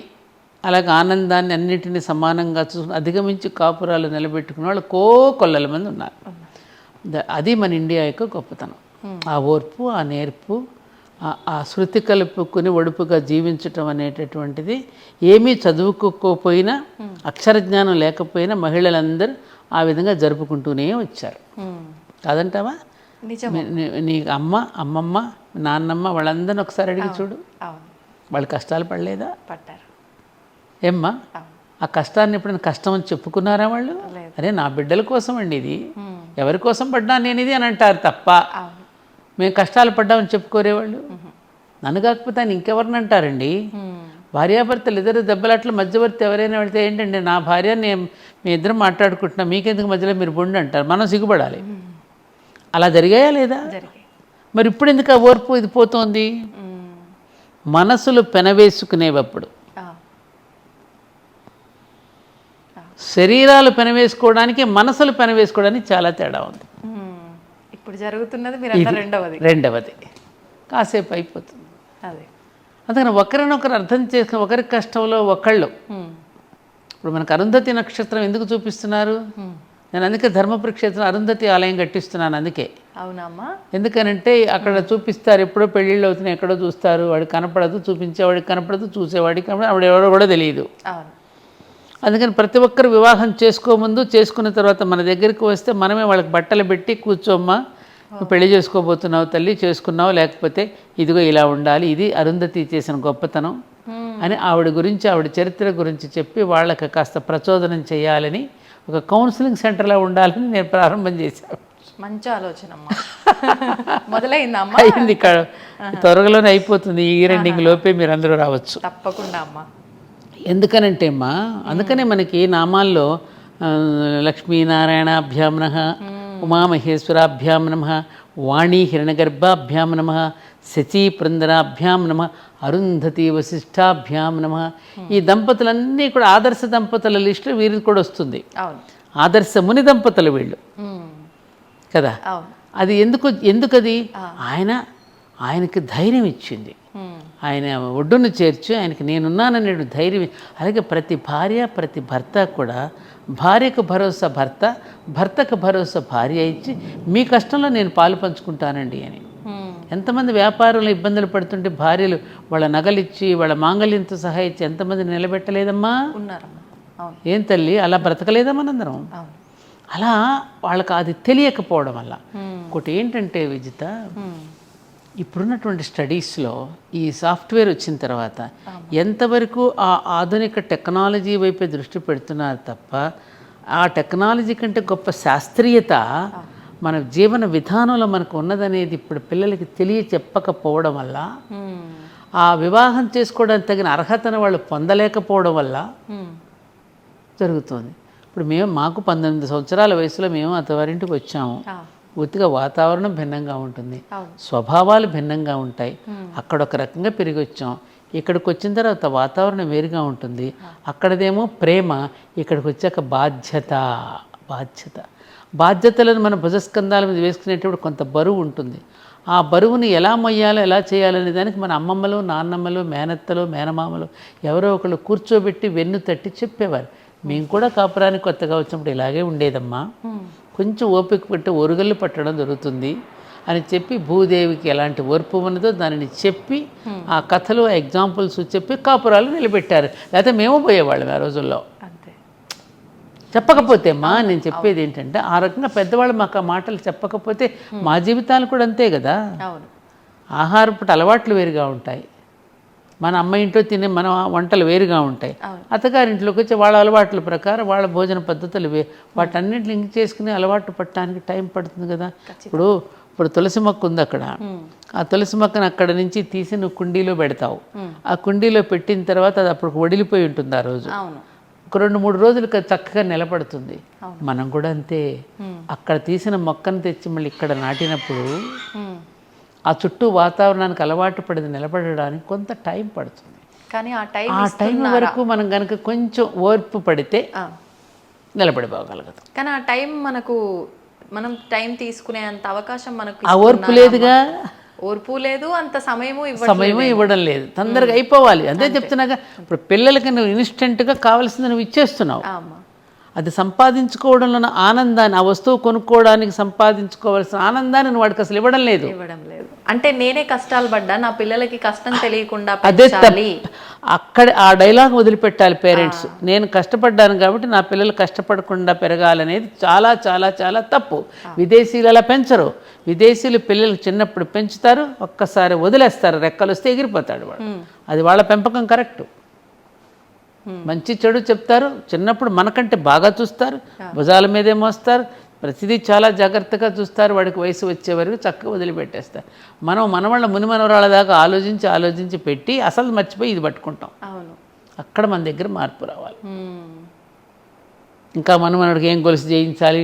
అలాగే ఆనందాన్ని అన్నిటినీ సమానంగా చూసుకుని అధిగమించి కాపురాలు నిలబెట్టుకునే వాళ్ళు కొల్లల మంది ఉన్నారు. అది మన ఇండియా యొక్క గొప్పతనం. ఆ ఓర్పు, ఆ నేర్పు, ఆ శృతి కలుపుకుని ఒడుపుగా జీవించటం అనేటటువంటిది. ఏమీ చదువుకోకపోయినా, అక్షరజ్ఞానం లేకపోయినా మహిళలందరూ ఆ విధంగా జరుపుకుంటూనే వచ్చారు. కాదంటావా? నీ అమ్మమ్మ, నాన్నమ్మ వాళ్ళందరినీ ఒకసారి అడిగి చూడు. వాళ్ళు కష్టాలు పడలేదా? పడ్డారు. ఏమ్మా, ఆ కష్టాన్ని ఎప్పుడైనా కష్టం అని చెప్పుకున్నారా వాళ్ళు? అరే నా బిడ్డల కోసం అండి ఇది, ఎవరి కోసం పడ్డా నేను ఇది అని అంటారు తప్ప మేము కష్టాలు పడ్డామని చెప్పుకోరేవాళ్ళు. నన్ను కాకపోతే ఆయన ఇంకెవరిని అంటారండి? భార్యాభర్తలు ఇద్దరు దెబ్బలాట్లు మధ్యవర్తి ఎవరైనా వెళ్తే ఏంటండి నా భార్య మీ ఇద్దరం మాట్లాడుకుంటున్నాం, మీకెందుకు మధ్యలో మీరు బొండి అంటారు. మనం సిగ్గుపడాలి. అలా జరిగాయా లేదా? మరి ఇప్పుడు ఎందుకు ఆ ఓర్పు ఇది పోతోంది? మనసులు పెనవేసుకునేటప్పుడు, శరీరాలు పెనవేసుకోవడానికి మనసులు పెనవేసుకోవడానికి చాలా తేడా ఉంది. ఇప్పుడు జరుగుతున్నది రెండవది కాసేపు అయిపోతుంది. అందుకని ఒకరినొకరు అర్థం చేసుకుని ఒకరి కష్టంలో ఒకళ్ళు. ఇప్పుడు మనకు అరుంధతి నక్షత్రం ఎందుకు చూపిస్తున్నారు? నేను అందుకే ధర్మపురి క్షేత్రం అరుంధతి ఆలయం కట్టిస్తున్నాను. అందుకే. అవునమ్మా. ఎందుకనంటే అక్కడ చూపిస్తారు, ఎప్పుడో పెళ్ళిళ్ళు అవుతున్నాయి, ఎక్కడో చూస్తారు, వాడికి కనపడదు, చూపించేవాడికి కనపడదు, చూసేవాడికి కనపడదు, ఆవిడ ఎవరో కూడా తెలియదు. అందుకని ప్రతి ఒక్కరు వివాహం చేసుకోముందు, చేసుకున్న తర్వాత మన దగ్గరికి వస్తే మనమే వాళ్ళకి బట్టలు పెట్టి కూర్చోమ్మా, నువ్వు పెళ్లి చేసుకోబోతున్నావు తల్లి, చేసుకున్నావు, లేకపోతే ఇదిగో ఇలా ఉండాలి, ఇది అరుంధతి చేసిన గొప్పతనం అని ఆవిడ గురించి, ఆవిడ చరిత్ర గురించి చెప్పి వాళ్ళకి కాస్త ప్రచోదనం చేయాలని ఒక కౌన్సిలింగ్ సెంటర్లో ఉండాలని నేను ప్రారంభం చేశాను. మంచి ఆలోచన మొదలైందమ్మా. అయింది, ఇక్కడ త్వరలోనే అయిపోతుంది. ఈ రెండింగ్ లోపే మీరు అందరూ రావచ్చు. తప్పకుండా అమ్మా. ఎందుకనంటే అమ్మా, అందుకనే మనకి నామాల్లో లక్ష్మీనారాయణాభ్యాం నమః, ఉమామహేశ్వరాభ్యాం నమః, వాణీ హిరణ్యగర్భాభ్యాం నమః, శచీపురందరాభ్యాం నమః, అరుంధతి వశిష్ఠాభ్యాం నమః. ఈ దంపతులన్నీ కూడా ఆదర్శ దంపతుల లిస్టు వీరికి కూడా వస్తుంది. అవును. ఆదర్శ ముని దంపతులు వీళ్ళు కదా. అవును. అది ఎందుకది ఆయనకి ధైర్యం ఇచ్చింది. ఆయన ఒడ్డును చేర్చి ఆయనకి నేనున్నాననే ధైర్యం. అలాగే ప్రతి భార్య ప్రతి భర్త కూడా భార్యకు భరోసా భర్త, భర్తకు భరోసా భార్య ఇచ్చి మీ కష్టంలో నేను పాలు పంచుకుంటానండి అని. ఎంతమంది వ్యాపారంలో ఇబ్బందులు పడుతుంటే భార్యలు వాళ్ళ నగలిచ్చి వాళ్ళ మాంగళ్యంతో సహా ఇచ్చి ఎంతమంది నిలబెట్టలేదమ్మా. ఏం తల్లి అలా బ్రతకలేదా మనందరం? అలా వాళ్ళకి అది తెలియకపోవడం వల్ల. ఇంకోటి ఏంటంటే విజిత, ఇప్పుడున్నటువంటి స్టడీస్లో ఈ సాఫ్ట్వేర్ వచ్చిన తర్వాత ఎంతవరకు ఆ ఆధునిక టెక్నాలజీ వైపే దృష్టి పెడుతున్నారు తప్ప ఆ టెక్నాలజీ కంటే గొప్ప శాస్త్రీయత మన జీవన విధానంలో మనకు ఉన్నదనేది ఇప్పుడు పిల్లలకి చెప్పకపోవడం వల్ల, ఆ వివాహం చేసుకోవడానికి తగిన అర్హతను వాళ్ళు పొందలేకపోవడం వల్ల జరుగుతుంది. ఇప్పుడు మాకు 19 సంవత్సరాల వయసులో మేము అత్తవారింటికి వచ్చాము. పూర్తిగా వాతావరణం భిన్నంగా ఉంటుంది, స్వభావాలు భిన్నంగా ఉంటాయి. అక్కడ ఒక రకంగా పెరిగి వచ్చాం, ఇక్కడికి వచ్చిన తర్వాత వాతావరణం వేరుగా ఉంటుంది. అక్కడదేమో ప్రేమ, ఇక్కడికి వచ్చాక బాధ్యతలను మన భుజస్కంధాల మీద వేసుకునేటప్పుడు కొంత బరువు ఉంటుంది. ఆ బరువుని ఎలా మొయ్యాలో ఎలా చేయాలనే దానికి మన అమ్మమ్మలు నాన్నమ్మలు మేనత్తలు మేనమామలు ఎవరో ఒకళ్ళు కూర్చోబెట్టి వెన్ను తట్టి చెప్పేవారు. మేము కూడా కాపురానికి కొత్తగా వచ్చినప్పుడు ఇలాగే ఉండేదమ్మా, కొంచెం ఓపిక పెట్టి ఒరుగల్లు పట్టడం జరుగుతుంది అని చెప్పి భూదేవికి ఎలాంటి ఓర్పు ఉన్నదో దానిని చెప్పి ఆ కథలు ఆ ఎగ్జాంపుల్స్ చెప్పి కాపురాలు నిలబెట్టారు. లేకపోతే మేము పోయేవాళ్ళం ఆ రోజుల్లో. చెప్పకపోతే నేను చెప్పేది ఏంటంటే, ఆ రకంగా పెద్దవాళ్ళు మాకు ఆ మాటలు చెప్పకపోతే మా జీవితాలు కూడా అంతే కదా. ఆహారపు అలవాట్లు వేరుగా ఉంటాయి, మన అమ్మ ఇంట్లో తినే మన వంటలు వేరుగా ఉంటాయి. అత్తగారింట్లోకి వచ్చి వాళ్ళ అలవాట్ల ప్రకారం వాళ్ళ భోజన పద్ధతులు వాటన్నింటిని లింక్ చేసుకుని అలవాటు పట్టడానికి టైం పడుతుంది కదా. ఇప్పుడు తులసి మొక్క ఉంది అక్కడ, ఆ తులసి మొక్కను అక్కడ నుంచి తీసి నువ్వు కుండీలో పెడతావు. ఆ కుండీలో పెట్టిన తర్వాత అది అప్పుడు వడిలిపోయి ఉంటుంది. ఆ రోజు ఒక 2-3 రోజులకు చక్కగా నిలబడుతుంది. మనం కూడా అంతే, అక్కడ తీసిన మొక్కను తెచ్చి మళ్ళీ ఇక్కడ నాటినప్పుడు ఆ చుట్టూ వాతావరణానికి అలవాటు పడింది నిలబడడానికి కొంత టైం పడుతుంది. కానీ ఆ టైం వరకు మనం కనుక కొంచెం ఓర్పు పడితే నిలబడిపోగలుగుతాం. కానీ ఆ టైం మనం టైం తీసుకునే అంత అవకాశం మనకు ఆ ఓర్పు లేదుగా. ఓర్పు లేదు, అంత సమయము ఇవ్వడం లేదు. తొందరగా అయిపోవాలి అంతే చెప్తున్నాగా. ఇప్పుడు పిల్లలకి నువ్వు ఇన్స్టెంట్గా కావాల్సింది నువ్వు ఇచ్చేస్తున్నావు. అది సంపాదించుకోవడంలో ఆనందాన్ని, ఆ వస్తువు కొనుక్కోవడానికి సంపాదించుకోవాల్సిన ఆనందాన్ని నువ్వు వాడికి అసలు ఇవ్వడం లేదు. అంటే నేనే కష్టాలు పడ్డా, నా పిల్లలకి కష్టం తెలియకుండా అదే అక్కడ ఆ డైలాగ్ వదిలిపెట్టాలి పేరెంట్స్. నేను కష్టపడ్డాను కాబట్టి నా పిల్లలు కష్టపడకుండా పెరగాలనేది చాలా చాలా చాలా తప్పు. విదేశీయులు అలా పెంచరు. విదేశీయులు పిల్లలు చిన్నప్పుడు పెంచుతారు, ఒక్కసారి వదిలేస్తారు, రెక్కలు వస్తే ఎగిరిపోతాడు వాడు. అది వాళ్ళ పెంపకం కరెక్ట్. మంచి చెడు చెప్తారు, చిన్నప్పుడు మనకంటే బాగా చూస్తారు, భుజాల మీదే మోస్తారు, ప్రతిదీ చాలా జాగ్రత్తగా చూస్తారు. వాడికి వయసు వచ్చే వరకు చక్కగా వదిలిపెట్టేస్తారు. మనవాళ్ళ మునిమనవరాళ్ళ దాకా ఆలోచించి పెట్టి అసలు మర్చిపోయి ఇది పట్టుకుంటాం. అక్కడ మన దగ్గర మార్పు రావాలి. ఇంకా మనవాడికి ఏం గొలుసు చేయించాలి,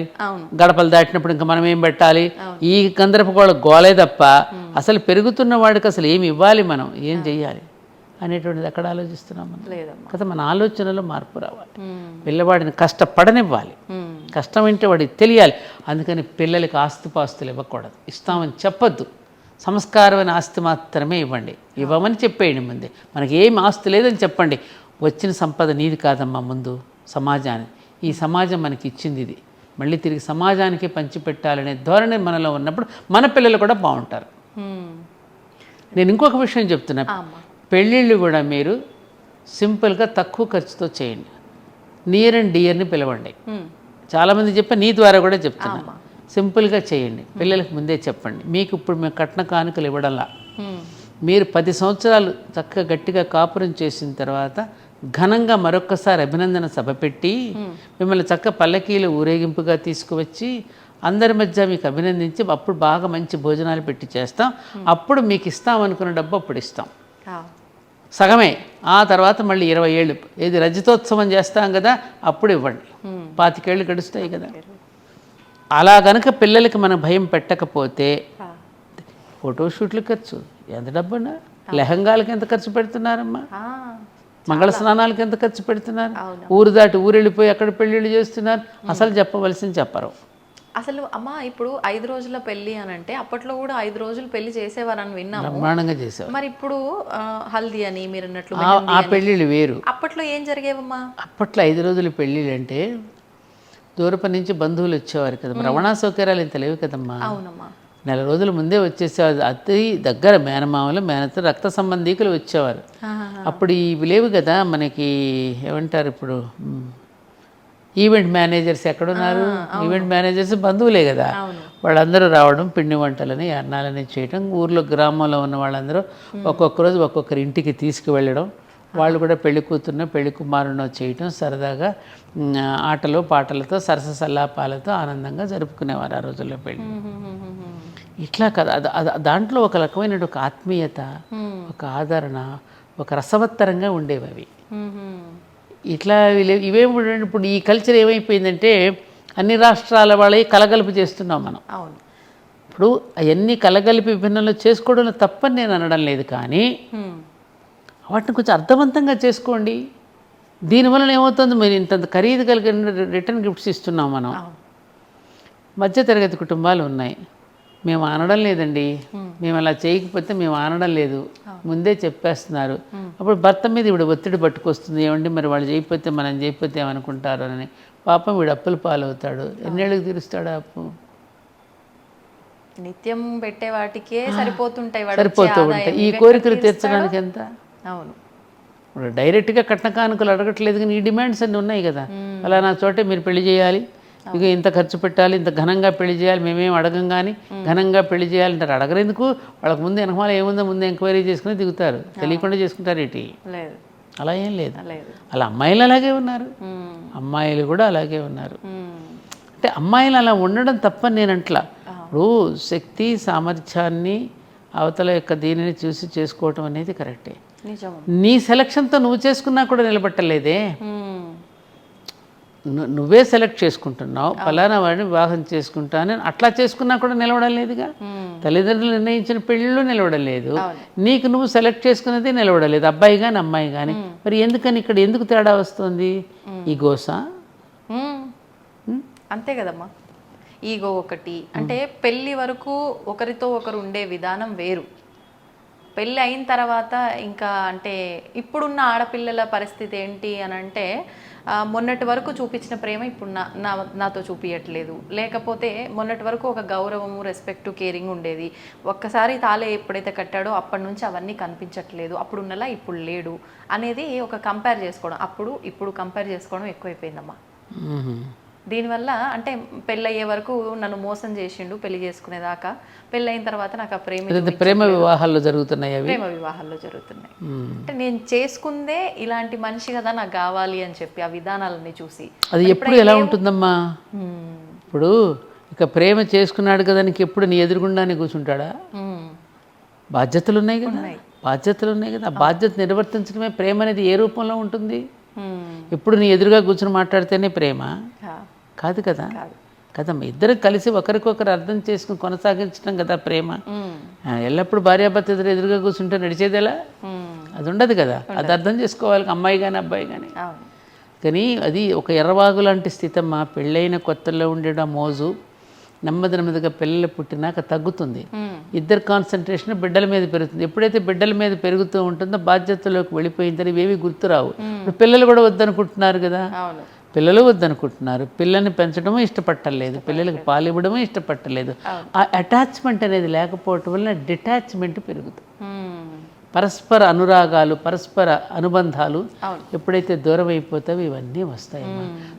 గడపలు దాటినప్పుడు ఇంకా మనం ఏం పెట్టాలి, ఈ గందరపగోళ గోలే తప్ప అసలు పెరుగుతున్న వాడికి అసలు ఏమి ఇవ్వాలి, మనం ఏం చెయ్యాలి అనేటువంటిది ఎక్కడ ఆలోచిస్తున్నాం కదా. మన ఆలోచనలో మార్పు రావాలి. పిల్లవాడిని కష్టపడనివ్వాలి, కష్టం అంటే వాడికి తెలియాలి. అందుకని పిల్లలకి ఆస్తిపాస్తులు ఇవ్వకూడదు, ఇస్తామని చెప్పొద్దు. సంస్కారమైన ఆస్తి మాత్రమే ఇవ్వండి. ఇవ్వమని చెప్పేయండి ముందే. మనకి ఏం ఆస్తి లేదని చెప్పండి. వచ్చిన సంపద నీది కాదమ్మా, ముందు సమాజాన్ని, ఈ సమాజం మనకి ఇచ్చింది, ఇది మళ్ళీ తిరిగి సమాజానికి పంచిపెట్టాలనే ధోరణి మనలో ఉన్నప్పుడు మన పిల్లలు కూడా బాగుంటారు. నేను ఇంకొక విషయం చెప్తున్నా, పెళ్ళిళ్ళు కూడా మీరు సింపుల్గా తక్కువ ఖర్చుతో చేయండి. నియర్ అండ్ డియర్ని పిలవండి. చాలామంది చెప్పి నీ ద్వారా కూడా చెప్తున్నా, సింపుల్గా చేయండి. పిల్లలకు ముందే చెప్పండి, మీకు ఇప్పుడు మేము కట్న కానుకలు ఇవ్వడంలా, మీరు 10 సంవత్సరాలు చక్కగా గట్టిగా కాపురం చేసిన తర్వాత ఘనంగా మరొక్కసారి అభినందన సభ పెట్టి మిమ్మల్ని చక్క పల్లకీలు ఊరేగింపుగా తీసుకువచ్చి అందరి మధ్య మీకు అభినందించి అప్పుడు బాగా మంచి భోజనాలు పెట్టి చేస్తాం. అప్పుడు మీకు ఇస్తాం అనుకున్న డబ్బు అప్పుడు ఇస్తాం, సగమే. ఆ తర్వాత మళ్ళీ 20 ఏళ్ళు ఏది రజతోత్సవం చేస్తాం కదా, అప్పుడు ఇవ్వండి. 25 ఏళ్ళు గడుస్తాయి కదా. అలా గనక పిల్లలకి మనం భయం పెట్టకపోతే ఫోటోషూట్లు ఖర్చు ఎంత డబ్బున్నా, లెహంగాలకి ఎంత ఖర్చు పెడుతున్నారమ్మా, మంగళ స్నానాలకి ఎంత ఖర్చు పెడుతున్నారు, ఊరు దాటి ఊరు వెళ్ళిపోయి అక్కడ పెళ్ళిళ్ళు చేస్తున్నారు. అసలు చెప్పవలసింది చెప్పరు. అసలు అమ్మ ఇప్పుడు 5 రోజుల పెళ్లి అని అంటే అప్పట్లో కూడా 5 రోజులు పెళ్లి చేసేవారని విన్నాము. బ్రహ్మాండంగా చేసేవారు. మరి ఇప్పుడు హల్దీ అని మీరు అన్నట్లు ఆ పెళ్ళిళ్ళు వేరు. అప్పట్లో ఏం జరిగేవమ్మా? అప్పట్లో 5 రోజుల పెళ్ళిళ్ళు అంటే దూరపు నుంచి బంధువులు వచ్చేవారు కదా, రవాణా సౌకర్యాలు ఇంత లేవు కదమ్మా. అవునమ్మా. నెల రోజుల ముందే వచ్చేసేవారు. అతి దగ్గర మేనమామలు, మేనత, రక్త సంబంధీకులు వచ్చేవారు. అప్పుడు ఇవి లేవు కదా మనకి, ఏమంటారు ఇప్పుడు, ఈవెంట్ మేనేజర్స్ ఎక్కడున్నారు? ఈవెంట్ మేనేజర్స్ బంధువులే కదా, వాళ్ళందరూ రావడం, పిండి వంటలని అన్నాలని చేయడం, ఊర్లో గ్రామంలో ఉన్న వాళ్ళందరూ ఒక్కొక్క రోజు ఒక్కొక్కరి ఇంటికి తీసుకువెళ్ళడం, వాళ్ళు కూడా పెళ్లి కూతురునో పెళ్లి కుమారునో చేయటం, సరదాగా ఆటలు పాటలతో సరస సల్లాపాలతో ఆనందంగా జరుపుకునేవారు ఆ రోజుల్లో పెళ్ళి. ఇట్లా కదా, దాంట్లో ఒక రకమైన ఒక ఆత్మీయత, ఒక ఆదరణ, ఒక రసవత్తరంగా ఉండేవి అవి. ఇట్లా ఇవేమి ఇప్పుడు ఈ కల్చర్ ఏమైపోయిందంటే అన్ని రాష్ట్రాల వాళ్ళవి కలగలుపు చేస్తున్నాం మనం. అవును. ఇప్పుడు అవన్నీ కలగలిపి విభిన్నంలో చేసుకోవడంలో తప్పని నేను అనడం లేదు, కానీ వాటిని కొంచెం అర్థవంతంగా చేసుకోండి. దీనివల్ల ఏమవుతుంది, మీరు ఇంత ఖరీదు కలిగిన రిటర్న్ గిఫ్ట్స్ ఇస్తున్నాం మనం. మధ్యతరగతి కుటుంబాలు ఉన్నాయి, మేము అనడం లేదండి, మేము అలా చేయకపోతే మేము అనడం లేదు, ముందే చెప్పేస్తున్నారు. అప్పుడు భర్త మీద ఇప్పుడు ఒత్తిడి పట్టుకొస్తుంది, ఏమండి మరి వాళ్ళు చేయకపోతే మనం చేయకపోతే ఏమనుకుంటారు అని. పాపం వీడు అప్పుల పాలవుతాడు. ఎన్నేళ్ళకి తీరుస్తాడు అప్పు? నిత్యం పెట్టే వాటికే సరిపోతుంటాయి. ఈ కోరికలు తీర్చడానికి ఎంత? అవును. ఇప్పుడు డైరెక్ట్గా కట్న కానుకలు అడగట్లేదు, కానీ ఈ డిమాండ్స్ అన్నీ ఉన్నాయి కదా. అలా నా చోటే మీరు పెళ్లి చేయాలి, ఇక ఇంత ఖర్చు పెట్టాలి, ఇంత ఘనంగా పెళ్లి చేయాలి, మేమేం అడగం కానీ ఘనంగా పెళ్లి చేయాలంటారు. అడగరెందుకు? వాళ్ళకి ముందు వెనకమాల ఏముందో ముందు ఎంక్వైరీ చేసుకుని దిగుతారు, తెలియకుండా చేసుకుంటారు. ఏంటి అలా ఏం లేదు. అలా అమ్మాయిలు అలాగే ఉన్నారు, అమ్మాయిలు కూడా అలాగే ఉన్నారు. అంటే అమ్మాయిలు అలా ఉండడం తప్పని నేను అంట్లా. ఇప్పుడు శక్తి సామర్థ్యాన్ని అవతల యొక్క దీనిని చూసి చేసుకోవటం అనేది కరెక్టే. నీ సెలక్షన్తో నువ్వు చేసుకున్నా కూడా నిలబట్టలేదే. నువ్వే సెలెక్ట్ చేసుకుంటున్నావు, ఫలానా వాడిని వివాహం చేసుకుంటానని అట్లా చేసుకున్నా కూడా నిలవడం లేదుగా. తల్లిదండ్రులు నిర్ణయించిన పెళ్ళిళ్ళు నిలవడం లేదు, నీకు నువ్వు సెలెక్ట్ చేసుకున్నది నిలవడం లేదు, అబ్బాయి కానీ అమ్మాయి కానీ. మరి ఎందుకని ఇక్కడ ఎందుకు తేడా వస్తుంది? ఈ గోసా అంతే కదమ్మా. ఈగో ఒకటి. అంటే పెళ్ళి వరకు ఒకరితో ఒకరు ఉండే విధానం వేరు, పెళ్ళి అయిన తర్వాత ఇంకా అంటే ఇప్పుడున్న ఆడపిల్లల పరిస్థితి ఏంటి అని అంటే మొన్నటి వరకు చూపించిన ప్రేమ ఇప్పుడు నాతో చూపించట్లేదు, లేకపోతే మొన్నటి వరకు ఒక గౌరవము, రెస్పెక్ట్, కేరింగ్ ఉండేది, ఒక్కసారి తాళే ఎప్పుడైతే కట్టాడో అప్పటి నుంచి అవన్నీ కనిపించట్లేదు, అప్పుడున్నలా ఇప్పుడు లేడు అనేది ఒక కంపేర్ చేసుకోవడం, ఇప్పుడు కంపేర్ చేసుకోవడం ఎక్కువైపోయిందమ్మా. దీనివల్ల అంటే పెళ్ళయ్యే వరకు నన్ను మోసం చేసిండు పెళ్లి చేసుకునేదాకా, పెళ్ళయిన తర్వాత నాకు ఆ ప్రేమ వివాహాల్లో జరుగుతున్నాయి, ప్రేమ వివాహాల్లో జరుగుతున్నాయి. అంటే నేను చేసుకుందే ఇలాంటి మనిషి కదా నాకు కావాలి అని చెప్పి ఆ విధానాలన్నీ చూసి అది ఎప్పుడు ఎలా ఉంటుందమ్మా? ఇప్పుడు ఇక ప్రేమ చేసుకున్నాడు కదా నీకు ఎప్పుడు నీ ఎదురుగుండానే కూర్చుంటాడా? బాధ్యతలు ఉన్నాయి కదా, ఆ బాధ్యత నిర్వర్తించడమే ప్రేమ అనేది ఏ రూపంలో ఉంటుంది? ఎప్పుడు నీ ఎదురుగా కూర్చొని మాట్లాడితేనే ప్రేమ కాదు కదా. కదమ్మా, ఇద్దరు కలిసి ఒకరికొకరు అర్థం చేసుకుని కొనసాగించడం కదా ప్రేమ. ఎల్లప్పుడు భార్యాభర్త ఎదురుగా కూర్చుంటే నడిచేది ఎలా? అది ఉండదు కదా. అది అర్థం చేసుకోవాలి అమ్మాయి కానీ అబ్బాయి కానీ. కానీ అది ఒక ఎర్రవాగు లాంటి స్థితి అమ్మా. పెళ్ళైన కొత్తలో ఉండే మోజు నెమ్మదిగా పిల్లలు పుట్టినాక తగ్గుతుంది. ఇద్దరు కాన్సన్ట్రేషన్ బిడ్డల మీద పెరుగుతుంది. ఎప్పుడైతే బిడ్డల మీద పెరుగుతూ ఉంటుందో బాధ్యతలోకి వెళ్ళిపోయిందని ఇవేవి గుర్తురావు. ఇప్పుడు పిల్లలు కూడా వద్దనుకుంటున్నారు కదా, పిల్లలు వద్దనుకుంటున్నారు, పిల్లల్ని పెంచడము ఇష్టపట్టలేదు, పిల్లలకి పాలు ఇవ్వడము ఇష్టపట్టలేదు. ఆ అటాచ్మెంట్ అనేది లేకపోవటం వల్ల డిటాచ్మెంట్ పెరుగుతుంది. పరస్పర అనురాగాలు, పరస్పర అనుబంధాలు ఎప్పుడైతే దూరం అయిపోతావో ఇవన్నీ వస్తాయి.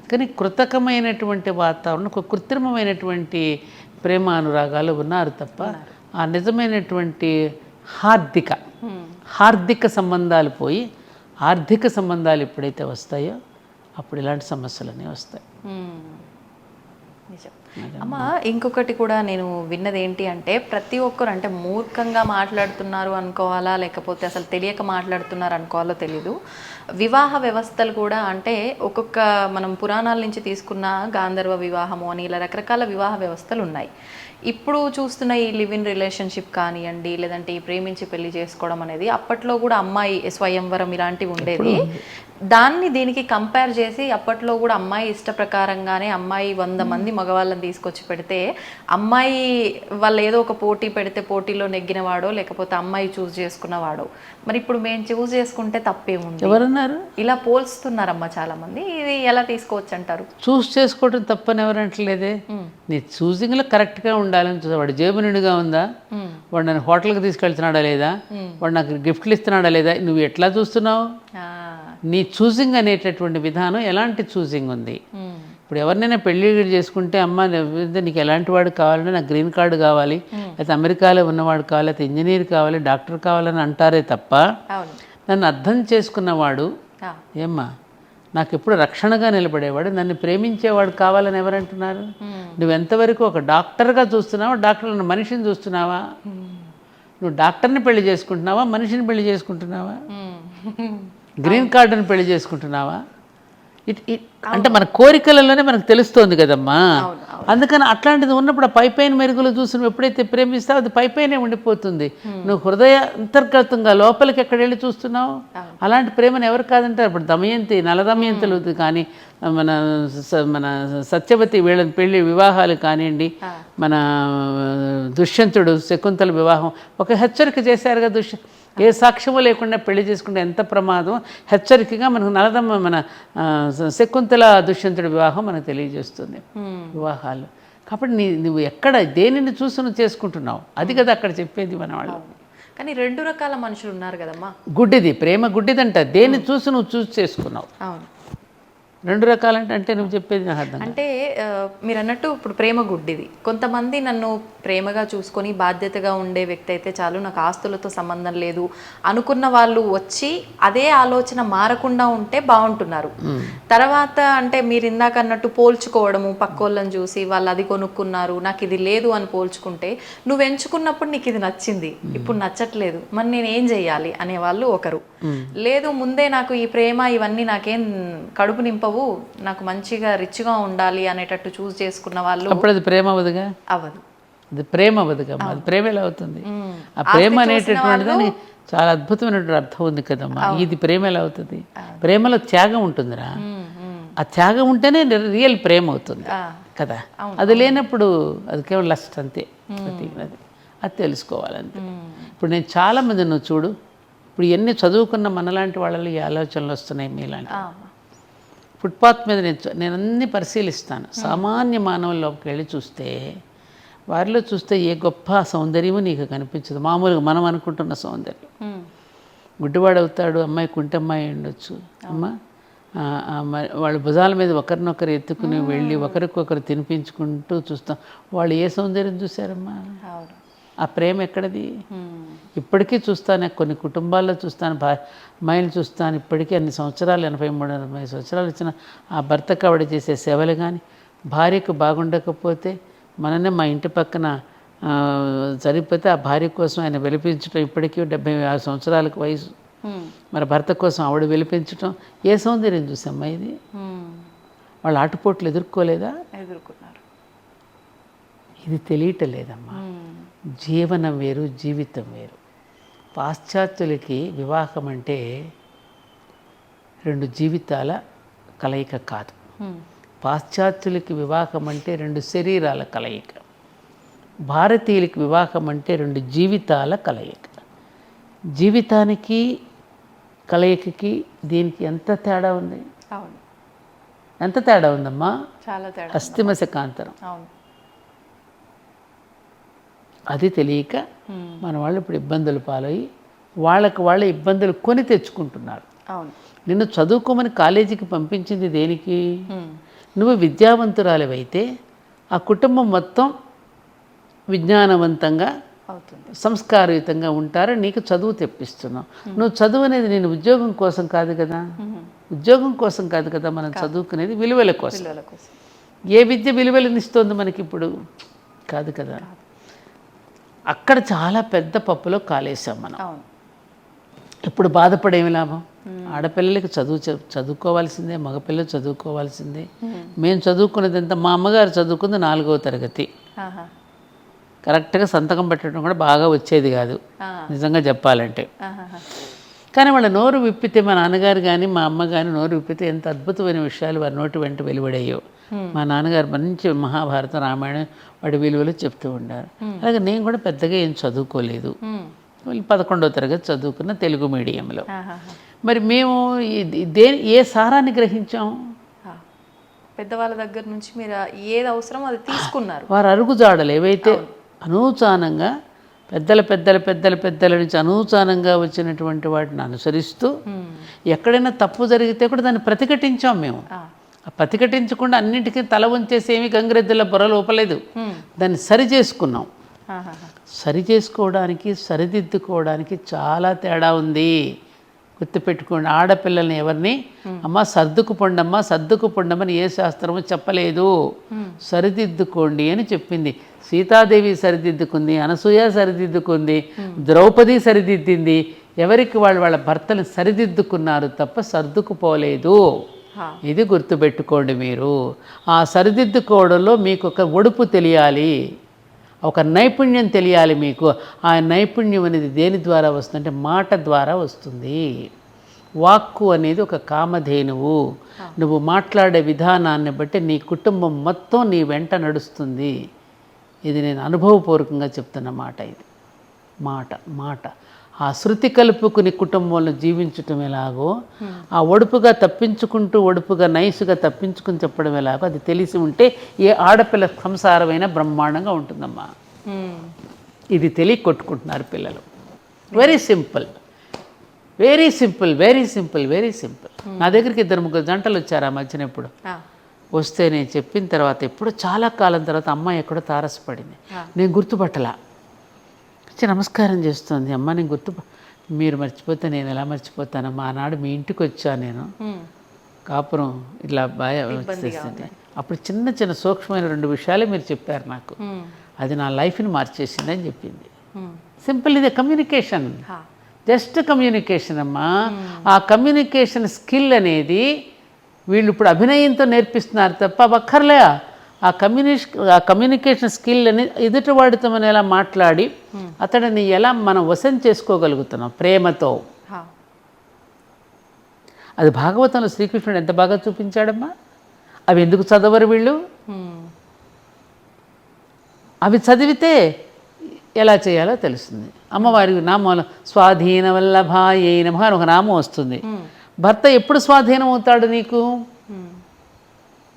కానీ కృతకమైనటువంటి వాతావరణం, ఒక కృత్రిమమైనటువంటి ప్రేమ అనురాగాలు ఉన్నారు తప్ప ఆ నిజమైనటువంటి హార్దిక సంబంధాలు పోయి ఆర్థిక సంబంధాలు ఎప్పుడైతే వస్తాయో అప్పుడు ఇలాంటి సమస్యలన్నీ వస్తాయి. నిజం. అమ్మ ఇంకొకటి కూడా నేను విన్నది ఏంటి అంటే ప్రతి ఒక్కరు అంటే మూర్ఖంగా మాట్లాడుతున్నారు అనుకోవాలా లేకపోతే అసలు తెలియక మాట్లాడుతున్నారు అనుకోవాలో తెలీదు. వివాహ వ్యవస్థలు కూడా అంటే ఒక్కొక్క మనం పురాణాల నుంచి తీసుకున్న గాంధర్వ వివాహము అని ఇలా రకరకాల వివాహ వ్యవస్థలు ఉన్నాయి. ఇప్పుడు చూస్తున్న ఈ లివ్ ఇన్ రిలేషన్షిప్ కానివ్వండి లేదంటే ఈ ప్రేమించి పెళ్లి చేసుకోవడం అనేది అప్పట్లో కూడా అమ్మాయి స్వయంవరం ఇలాంటివి ఉండేది. దాన్ని దీనికి కంపేర్ చేసి అప్పట్లో కూడా అమ్మాయి ఇష్ట ప్రకారంగానే అమ్మాయి 100 మంది మగవాళ్ళని తీసుకొచ్చి పెడితే అమ్మాయి వాళ్ళు ఏదో ఒక పోటీ పెడితే పోటీలో నెగ్గినవాడో లేకపోతే అమ్మాయి చూస్ చేసుకున్నవాడో. మరి ఇప్పుడు మేము చూస్ చేసుకుంటే తప్పేముంది? ఎవరన్నారు? ఇలా పోల్స్తున్నారమ్మా చాలా మంది. ఇది ఎలా తీసుకోవచ్చు అంటారు? చూస్ చేసుకోవడం తప్పని ఎవరంటలేదే. నీ చూసింగ్లో కరెక్ట్గా ఉండాలని చూసా. వాడు జేబు నిండుగా ఉందా, వాడు నన్ను హోటల్కి తీసుకెళ్తున్నాడా లేదా, వాడు నాకు గిఫ్ట్లు ఇస్తున్నాడా లేదా, నువ్వు ఎట్లా చూస్తున్నావు? నీ చూసింగ్ అనేటటువంటి విధానం ఎలాంటి చూసింగ్ ఉంది? ఇప్పుడు ఎవరినైనా పెళ్లి చేసుకుంటే అమ్మ నీకు ఎలాంటి వాడు కావాలంటే నాకు గ్రీన్ కార్డు కావాలి, లేకపోతే అమెరికాలో ఉన్నవాడు కావాలి, లేకపోతే ఇంజనీర్ కావాలి, డాక్టర్ కావాలని అంటారే తప్ప నన్ను అర్థం చేసుకున్నవాడు ఏమ్మా నాకు ఎప్పుడు రక్షణగా నిలబడేవాడు, నన్ను ప్రేమించేవాడు కావాలని ఎవరంటున్నారు? నువ్వెంతవరకు ఒక డాక్టర్గా చూస్తున్నావా, డాక్టర్ మనిషిని చూస్తున్నావా? నువ్వు డాక్టర్ని పెళ్లి చేసుకుంటున్నావా, మనిషిని పెళ్లి చేసుకుంటున్నావా, గ్రీన్ కార్డుని పెళ్లి చేసుకుంటున్నావా? అంటే మన కోరికలలోనే మనకు తెలుస్తోంది కదమ్మా. అందుకని అట్లాంటిది ఉన్నప్పుడు ఆ పైపైన మెరుగులు చూసి నువ్వు ఎప్పుడైతే ప్రేమిస్తావు అది పైపైనే ఉండిపోతుంది. నువ్వు హృదయ అంతర్గతంగా లోపలికి ఎక్కడ వెళ్ళి చూస్తున్నావు? అలాంటి ప్రేమను ఎవరు కాదంటారు? ఇప్పుడు దమయంతి నల దమయంతులు కానీ మన మన సత్యవతి వీళ్ళని పెళ్లి వివాహాలు కానివ్వండి, మన దుష్యంతుడు శకుంతల వివాహం ఒక హెచ్చరిక చేశారుగా. ఏ సాక్ష్యము లేకుండా పెళ్లి చేసుకుంటే ఎంత ప్రమాదం, హెచ్చరికగా మనకు నలదమ్మ మన శకుంతల దుష్యంతుడి వివాహం మనకు తెలియజేస్తుంది వివాహాలు. కాబట్టి నువ్వు ఎక్కడ దేనిని చూసి నువ్వు చేసుకుంటున్నావు అది కదా అక్కడ చెప్పేది మన వాళ్ళు. కానీ 2 రకాల మనుషులు ఉన్నారు కదమ్మా. గుడ్డిది ప్రేమ, గుడ్డిదంట. దేన్ని చూసి నువ్వు చూసి చేసుకున్నావు. అవును, 2 రకాలంటే అంటే నువ్వు చెప్పేది నాకు అర్థం. అంటే మీరు అన్నట్టు ఇప్పుడు ప్రేమ గుడ్డిది. కొంతమంది నన్ను ప్రేమగా చూసుకొని బాధ్యతగా ఉండే వ్యక్తి అయితే చాలు, నాకు ఆస్తులతో సంబంధం లేదు అనుకున్న వాళ్ళు వచ్చి అదే ఆలోచన మారకుండా ఉంటే బాగుంటున్నారు. తర్వాత అంటే మీరు ఇందాక అన్నట్టు పోల్చుకోవడము, పక్కోళ్ళని చూసి వాళ్ళు అది కొనుక్కున్నారు నాకు ఇది లేదు అని పోల్చుకుంటే, నువ్వు ఎంచుకున్నప్పుడు నీకు ఇది నచ్చింది ఇప్పుడు నచ్చట్లేదు మరి నేను ఏం చెయ్యాలి అనేవాళ్ళు ఒకరు. లేదు ముందే నాకు ఈ ప్రేమ ఇవన్నీ నాకేం కడుపు నింపవు, నాకు మంచిగా రిచ్గా ఉండాలి అనేటట్టు చూస్ చేసుకున్న వాళ్ళు. అప్పుడు అది ప్రేమ అవ్వదుగా. అవ్వదు, అది ప్రేమ అవ్వదుగా. అది ప్రేమ ఎలా అవుతుంది? ఆ ప్రేమ అనేటటువంటి దాన్ని చాలా అద్భుతమైనటువంటి అర్థం ఉంది కదమ్మా. ఇది ప్రేమ ఎలా అవుతుంది? ప్రేమలో త్యాగం ఉంటుందిరా. ఆ త్యాగం ఉంటేనే రియల్ ప్రేమ అవుతుంది కదా. అది లేనప్పుడు అది కేవలం లస్ట్ అంతే. అది తెలుసుకోవాలంతే. ఇప్పుడు నేను చాలామంది నువ్వు చూడు, ఇప్పుడు ఎన్ని చదువుకున్న మనలాంటి వాళ్ళలో ఈ ఆలోచనలు వస్తున్నాయి మీలాంటి. ఫుట్పాత్ మీద నేను అన్ని పరిశీలిస్తాను. సామాన్య మానవుల్లోకి వెళ్ళి చూస్తే వారిలో చూస్తే ఏ గొప్ప సౌందర్యము నీకు కనిపించదు. మామూలుగా మనం అనుకుంటున్న సౌందర్యం. గుడ్డివాడు అవుతాడు, అమ్మాయి కుంటమ్మాయి ఉండొచ్చు అమ్మ, వాళ్ళ భుజాల మీద ఒకరినొకరు ఎత్తుకుని వెళ్ళి ఒకరికొకరు తినిపించుకుంటూ చూస్తాం. వాళ్ళు ఏ సౌందర్యం చూశారమ్మా? ఆ ప్రేమ ఎక్కడది? ఇప్పటికీ చూస్తాను, కొన్ని కుటుంబాల్లో చూస్తాను, అమ్మాయిని చూస్తాను. ఇప్పటికీ అన్ని సంవత్సరాలు 83-80 సంవత్సరాలు ఇచ్చిన ఆ భర్తకు ఆవిడ చేసే సేవలు కానీ, భార్యకు బాగుండకపోతే మననే మా ఇంటి పక్కన సరిపోతే ఆ భార్య కోసం ఆయన వెలిపించడం, ఇప్పటికీ 76 సంవత్సరాలకు వయసు, మరి భర్త కోసం ఆవిడ వెలిపించడం. ఏ సౌందర్యం చూసమ్మా ఇది? వాళ్ళు ఆటుపోట్లు ఎదుర్కోలేదా? ఎదుర్కొన్నారు. ఇది తెలియటలేదమ్మా. జీవనం వేరు, జీవితం వేరు. పాశ్చాత్యులకి వివాహం అంటే 2 జీవితాల కలయిక కాదు. పాశ్చాత్యులకి వివాహం అంటే 2 శరీరాల కలయిక. భారతీయులకి వివాహం అంటే 2 జీవితాల కలయిక. జీవితానికి కలయికకి దీనికి ఎంత తేడా ఉంది? ఎంత తేడా ఉందమ్మా? చాలా తేడా. అస్థిమశకాంతరం. అది తెలియక మన వాళ్ళు ఇప్పుడు ఇబ్బందులు పాలయ్యి వాళ్ళ ఇబ్బందులు కొని తెచ్చుకుంటున్నారు. నిన్ను చదువుకోమని కాలేజీకి పంపించింది దేనికి? నువ్వు విద్యావంతురాలివైతే ఆ కుటుంబం మొత్తం విజ్ఞానవంతంగా సంస్కారయుతంగా ఉంటారు, నీకు చదువు తెప్పిస్తున్నావు. నువ్వు చదువు అనేది నేను ఉద్యోగం కోసం కాదు కదా. ఉద్యోగం కోసం కాదు కదా మనం చదువుకునేది, విలువల కోసం. ఏ విద్య విలువలనిస్తోంది మనకి ఇప్పుడు? కాదు కదా. అక్కడ చాలా పెద్ద పప్పులో కాలేసాం మనం. ఇప్పుడు బాధపడేమి లాభం? ఆడపిల్లలకి చదువుకోవాల్సిందే, మగపిల్లలు చదువుకోవాల్సిందే. మేము చదువుకున్నది ఎంత? మా అమ్మగారు చదువుకుంది 4వ తరగతి. కరెక్ట్గా సంతకం పెట్టడం కూడా బాగా వచ్చేది కాదు నిజంగా చెప్పాలంటే. కానీ వాళ్ళ నోరు విప్పితే, మా నాన్నగారు కానీ మా అమ్మ కానీ నోరు విప్పితే ఎంత అద్భుతమైన విషయాలు వారి నోటి వెంట వెలువడయ్యో. మా నాన్నగారు మంచి మహాభారతం, రామాయణం వాటి విలువలు చెప్తూ ఉండారు. అలాగే నేను కూడా పెద్దగా ఏం చదువుకోలేదు. 11వ తరగతి చదువుకున్న తెలుగు మీడియంలో. మరి మేము ఏ సారాన్ని గ్రహించాం? పెద్దవాళ్ళ దగ్గర నుంచి మీరు ఏది అవసరమో అది తీసుకున్నారు. వారు అరుగుజాడలు ఏవైతే అనూచానంగా పెద్దల నుంచి అనూచానంగా వచ్చినటువంటి వాటిని అనుసరిస్తూ ఎక్కడైనా తప్పు జరిగితే కూడా దాన్ని ప్రతిఘటించాం మేము. ఆ ప్రతిఘటించకుండా అన్నింటికీ తల వంచేసి ఏమీ గంగిరెద్దుల పొరలు ఊపలేదు. దాన్ని సరి చేసుకున్నాం. సరి చేసుకోవడానికి, సరిదిద్దుకోవడానికి చాలా తేడా ఉంది. గుర్తుపెట్టుకోండి. ఆడపిల్లల్ని ఎవరిని అమ్మ సర్దుకు పొండమ్మని ఏ శాస్త్రము చెప్పలేదు. సరిదిద్దుకోండి అని చెప్పింది. సీతాదేవి సరిదిద్దుకుంది, అనసూయ సరిదిద్దుకుంది, ద్రౌపది సరిదిద్దింది. ఎవరికి వాళ్ళ భర్తలు సరిదిద్దుకున్నారు తప్ప సర్దుకుపోలేదు. ఇది గుర్తుపెట్టుకోండి మీరు. ఆ సరిదిద్దుకోవడంలో మీకు ఒక ఒడుపు తెలియాలి, ఒక నైపుణ్యం తెలియాలి మీకు. ఆ నైపుణ్యం అనేది దేని ద్వారా వస్తుందంటే మాట ద్వారా వస్తుంది. వాక్కు అనేది ఒక కామధేనువు. నువ్వు మాట్లాడే విధానాన్ని బట్టి నీ కుటుంబం మొత్తం నీ వెంట నడుస్తుంది. ఇది నేను అనుభవపూర్వకంగా చెప్తున్న మాట. ఇది మాట ఆ శృతి కలుపుకుని కుటుంబంలో జీవించటం ఎలాగో, ఆ ఒడుపుగా తప్పించుకుంటూ ఒడుపుగా నైసుగా తప్పించుకుని చెప్పడం ఎలాగో అది తెలిసి ఉంటే ఏ ఆడపిల్ల సంసారమైనా బ్రహ్మాండంగా ఉంటుందమ్మా. ఇది తెలియ కొట్టుకుంటున్నారు పిల్లలు. Very simple. నా దగ్గరికి 2-3 జంటలు వచ్చారు ఆ మధ్యన. ఎప్పుడు వస్తే నేను చెప్పిన తర్వాత ఎప్పుడో చాలా కాలం తర్వాత అమ్మాయి ఎక్కడో తారసపడింది. నేను గుర్తుపట్టలా. నమస్కారం చేస్తుంది. అమ్మ నేను మీరు మర్చిపోతే నేను ఎలా మర్చిపోతానమ్మా? ఆనాడు మీ ఇంటికి వచ్చా నేను, కాపురం ఇట్లా బాగా వచ్చేసింది. అప్పుడు చిన్న సూక్ష్మమైన 2 విషయాలే మీరు చెప్పారు నాకు. అది నా లైఫ్ని మార్చేసింది అని చెప్పింది. సింపుల్. ఇదే కమ్యూనికేషన్. జస్ట్ కమ్యూనికేషన్ అమ్మా. ఆ కమ్యూనికేషన్ స్కిల్ అనేది వీళ్ళు ఇప్పుడు అభినయంతో నేర్పిస్తున్నారు తప్ప అక్కర్లే. ఆ కమ్యూనికేషన్ స్కిల్ అని ఎదుటివాడితో మనం ఎలా మాట్లాడి అతడిని ఎలా మనం వశం చేసుకోగలుగుతున్నాం ప్రేమతో. అది భాగవతంలో శ్రీకృష్ణుడు ఎంత బాగా చూపించాడమ్మా. అవి ఎందుకు చదవరు వీళ్ళు? అవి చదివితే ఎలా చేయాలో తెలుస్తుంది. అమ్మవారి నామం స్వాధీన వల్లభాయై నమః అని ఒక నామం వస్తుంది. భర్త ఎప్పుడు స్వాధీనం అవుతాడు నీకు?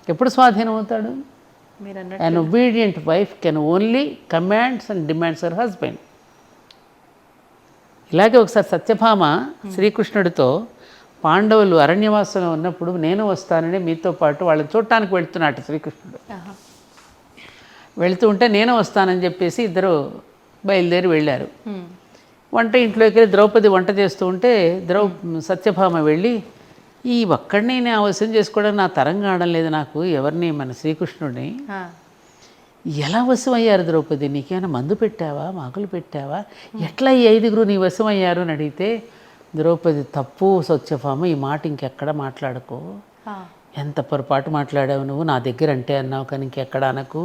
ఎప్పుడు స్వాధీనం అవుతాడు? An obedient wife can only commands and demands her husband. ఇలాగే ఒకసారి సత్యభామ శ్రీకృష్ణుడితో పాండవులు అరణ్యవాసంలో ఉన్నప్పుడు నేను వస్తానని మీతో పాటు వాళ్ళని చూడటానికి వెళ్తున్నాడు శ్రీకృష్ణుడు. వెళ్తూ ఉంటే నేను వస్తానని చెప్పేసి ఇద్దరు బయలుదేరి వెళ్ళారు. వంట ఇంట్లోకి వెళ్ళి ద్రౌపది వంట చేస్తూ ఉంటే సత్యభామ వెళ్ళి ఈ ఒక్కడిని నేను వశం చేసుకోవడం నా తరం కావడం లేదు నాకు, ఎవరిని మన శ్రీకృష్ణుడిని. ఎలా వశం అయ్యారు ద్రౌపది? నీకేమైనా మందు పెట్టావా, మాకులు పెట్టావా, ఎట్లా ఈ 5గురు నీ వశం అయ్యారు అని అడిగితే ద్రౌపది తప్పు సత్యభామ, ఈ మాట ఇంకెక్కడ మాట్లాడుకో, ఎంత పొరపాటు మాట్లాడావు నువ్వు, నా దగ్గర అంటే అన్నావు కానీ ఇంకెక్కడ అనకు.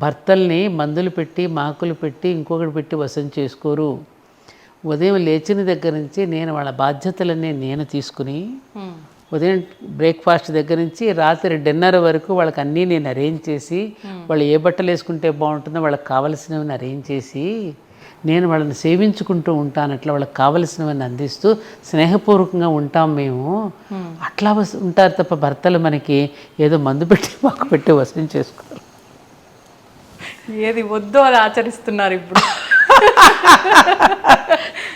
భర్తల్ని మందులు పెట్టి మాకులు పెట్టి ఇంకొకటి పెట్టి వశం చేసుకోరు. ఉదయం లేచిన దగ్గర నుంచి నేను వాళ్ళ బాధ్యతలన్నీ నేను తీసుకుని ఉదయం బ్రేక్ఫాస్ట్ దగ్గర నుంచి రాత్రి డిన్నర్ వరకు వాళ్ళకి అన్నీ నేను అరేంజ్ చేసి, వాళ్ళు ఏ బట్టలు వేసుకుంటే బాగుంటుందో వాళ్ళకి కావలసినవన్నీ అరేంజ్ చేసి నేను వాళ్ళని సేవించుకుంటూ ఉంటాను. అట్లా వాళ్ళకి కావలసినవన్నీ అందిస్తూ స్నేహపూర్వకంగా ఉంటాం మేము. అట్లా ఉంటారు తప్ప భర్తలు మనకి ఏదో మందు పెట్టి మాకు పెట్టి వసూలు చేసుకోరు. ఏది వద్దో అది ఆచరిస్తున్నారు ఇప్పుడు.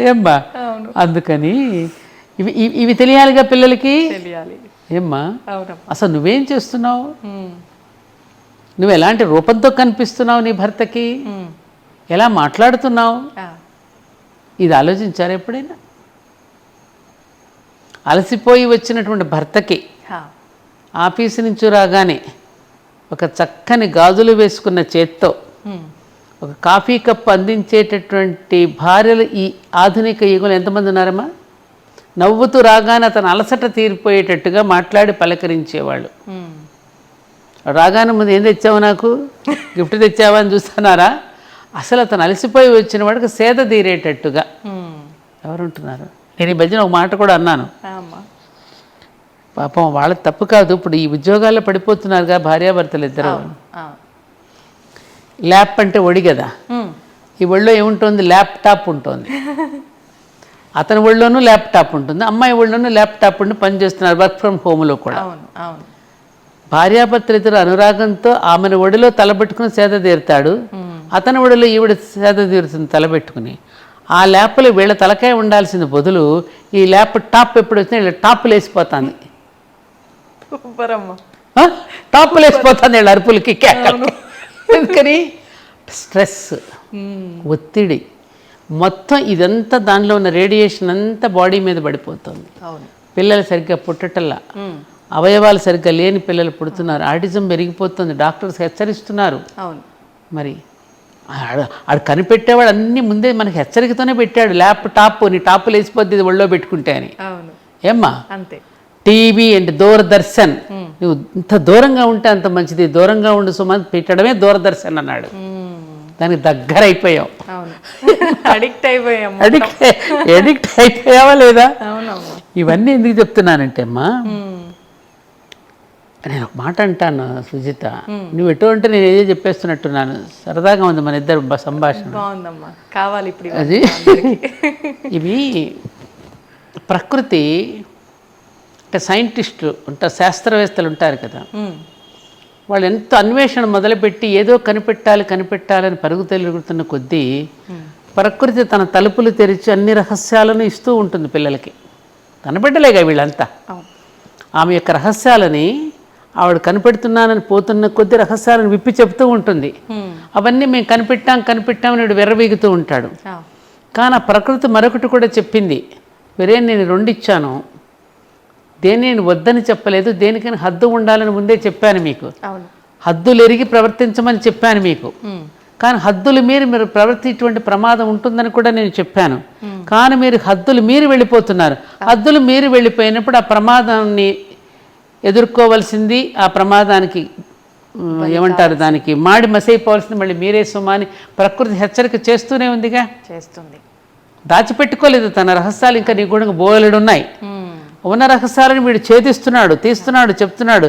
ఏమ్మా, అందుకని ఇవి తెలియాలిగా పిల్లలకి. ఏమ్మా, అసలు నువ్వేం చేస్తున్నావు, నువ్వు ఎలాంటి రూపంతో కనిపిస్తున్నావు నీ భర్తకి, ఎలా మాట్లాడుతున్నావు, ఇది ఆలోచించారు ఎప్పుడైనా? అలసిపోయి వచ్చినటువంటి భర్తకి ఆఫీసు నుంచి రాగానే ఒక చక్కని గాజులు వేసుకున్న చేత్తో ఒక కాఫీ కప్ అందించేటటువంటి భార్యలు ఈ ఆధునిక యుగంలో ఎంతమంది ఉన్నారమ్మా? నవ్వుతూ రాగానే అతను అలసట తీరిపోయేటట్టుగా మాట్లాడి పలకరించేవాళ్ళు. రాగానే ముందు ఏం తెచ్చావు, నాకు గిఫ్ట్ తెచ్చావా అని చూస్తున్నారా? అసలు అతను అలసిపోయి వచ్చిన వాడికి సేద తీరేటట్టుగా ఎవరుంటున్నారు? నేను ఈ మధ్యన ఒక మాట కూడా అన్నాను, పాపం వాళ్ళకి తప్పు కాదు, ఇప్పుడు ఈ ఉద్యోగాల్లో పడిపోతున్నారుగా భార్యాభర్తలు ఇద్దరు. ల్యాప్ అంటే ఒడి కదా, ఈ ఒళ్ళో ఏముంటుంది? ల్యాప్టాప్ ఉంటుంది. అతని ఒళ్ళోనూ ల్యాప్టాప్ ఉంటుంది, అమ్మాయి ఒళ్ళోనూ ల్యాప్టాప్ ఉండి పనిచేస్తున్నారు వర్క్ ఫ్రమ్ హోమ్లో కూడా. భార్యాభర్తలు ఇద్దరు అనురాగంతో ఆమెను ఒడిలో తలబెట్టుకుని సేద తీరుతాడు, అతని ఒడిలో ఈవిడ సేద తీరుతుంది తలబెట్టుకుని. ఆ ల్యాప్లో వీళ్ళ తలకాయ ఉండాల్సిన బదులు ఈ ల్యాప్ టాప్ ఎప్పుడు వచ్చినా వీళ్ళ టాప్లు వేసిపోతుంది. టాప్లు వేసిపోతుంది వీళ్ళ అరుపులకి, కేకలకి. ఎందుకని? స్ట్రెస్, ఒత్తిడి మొత్తం ఇదంతా దానిలో ఉన్న రేడియేషన్ అంతా బాడీ మీద పడిపోతుంది. పిల్లలు సరిగ్గా పుట్టటల్లా, అవయవాలు సరిగ్గా లేని పిల్లలు పుడుతున్నారు, ఆటిజం పెరిగిపోతుంది, డాక్టర్స్ హెచ్చరిస్తున్నారు. మరి ఆడు కనిపెట్టేవాడు అన్నీ ముందే మనకి హెచ్చరికతోనే పెట్టాడు. ల్యాప్టాప్ నీ టాప్లు వేసిపోద్ది ఒళ్ళో పెట్టుకుంటే అని. ఏమ్మా, టీవీ అండ్ దూరదర్శన్, నువ్వు ఇంత దూరంగా ఉంటే అంత మంచిది, దూరంగా ఉండు సుమన్ పెట్టడమే దూరదర్శన్ అన్నాడు. దానికి దగ్గర అయిపోయావు, ఎడిక్ట్ అయిపోయావా లేదా? ఇవన్నీ ఎందుకు చెప్తున్నానంటే అమ్మా, నేను ఒక మాట అంటాను సుజిత, నువ్వు ఎటు అంటే నేను ఏదో చెప్పేస్తున్నట్టున్నాను. సరదాగా ఉంది మన ఇద్దరు సంభాషణ. అది ఇవి ప్రకృతి అంటే సైంటిస్టులు ఉంటారు, శాస్త్రవేత్తలు ఉంటారు కదా, వాళ్ళు ఎంతో అన్వేషణ మొదలుపెట్టి ఏదో కనిపెట్టాలని పరుగు తిరుగుతున్న కొద్దీ ప్రకృతి తన తలుపులు తెరిచి అన్ని రహస్యాలను ఇస్తూ ఉంటుంది పిల్లలకి. కనిపెట్టలేగా వీళ్ళంతా. ఆమె యొక్క రహస్యాలని ఆవిడ కనిపెడుతున్నానని పోతున్న కొద్ది రహస్యాలను విప్పి చెప్తూ ఉంటుంది. అవన్నీ మేము కనిపెట్టామని వీడు విర్రవీగుతూ ఉంటాడు. కానీ ఆ ప్రకృతి మరొకటి కూడా చెప్పింది, వేరే నేను 2 ఇచ్చాను, దేని నేను వద్దని చెప్పలేదు, దేనికైనా హద్దు ఉండాలని ముందే చెప్పాను మీకు, హద్దులు ఎరిగి ప్రవర్తించమని చెప్పాను మీకు. కానీ హద్దులు మీరు ప్రవర్తించేటువంటి ప్రమాదం ఉంటుందని కూడా నేను చెప్పాను. కానీ మీరు హద్దులు మీరి వెళ్ళిపోతున్నారు. హద్దులు మీరి వెళ్ళిపోయినప్పుడు ఆ ప్రమాదాన్ని ఎదుర్కోవాల్సింది, ఆ ప్రమాదానికి ఏమంటారు, దానికి మాడి మసైపోవాల్సింది మళ్ళీ మీరే సుమా అని ప్రకృతి హెచ్చరిక చేస్తూనే ఉందిగా, చేస్తుంది. దాచిపెట్టుకోలేదు తన రహస్యాలు, ఇంకా నీ కూడా బోలెడున్నాయి. ఉన్న రహస్యాలను వీడు ఛేదిస్తున్నాడు, తీస్తున్నాడు, చెప్తున్నాడు.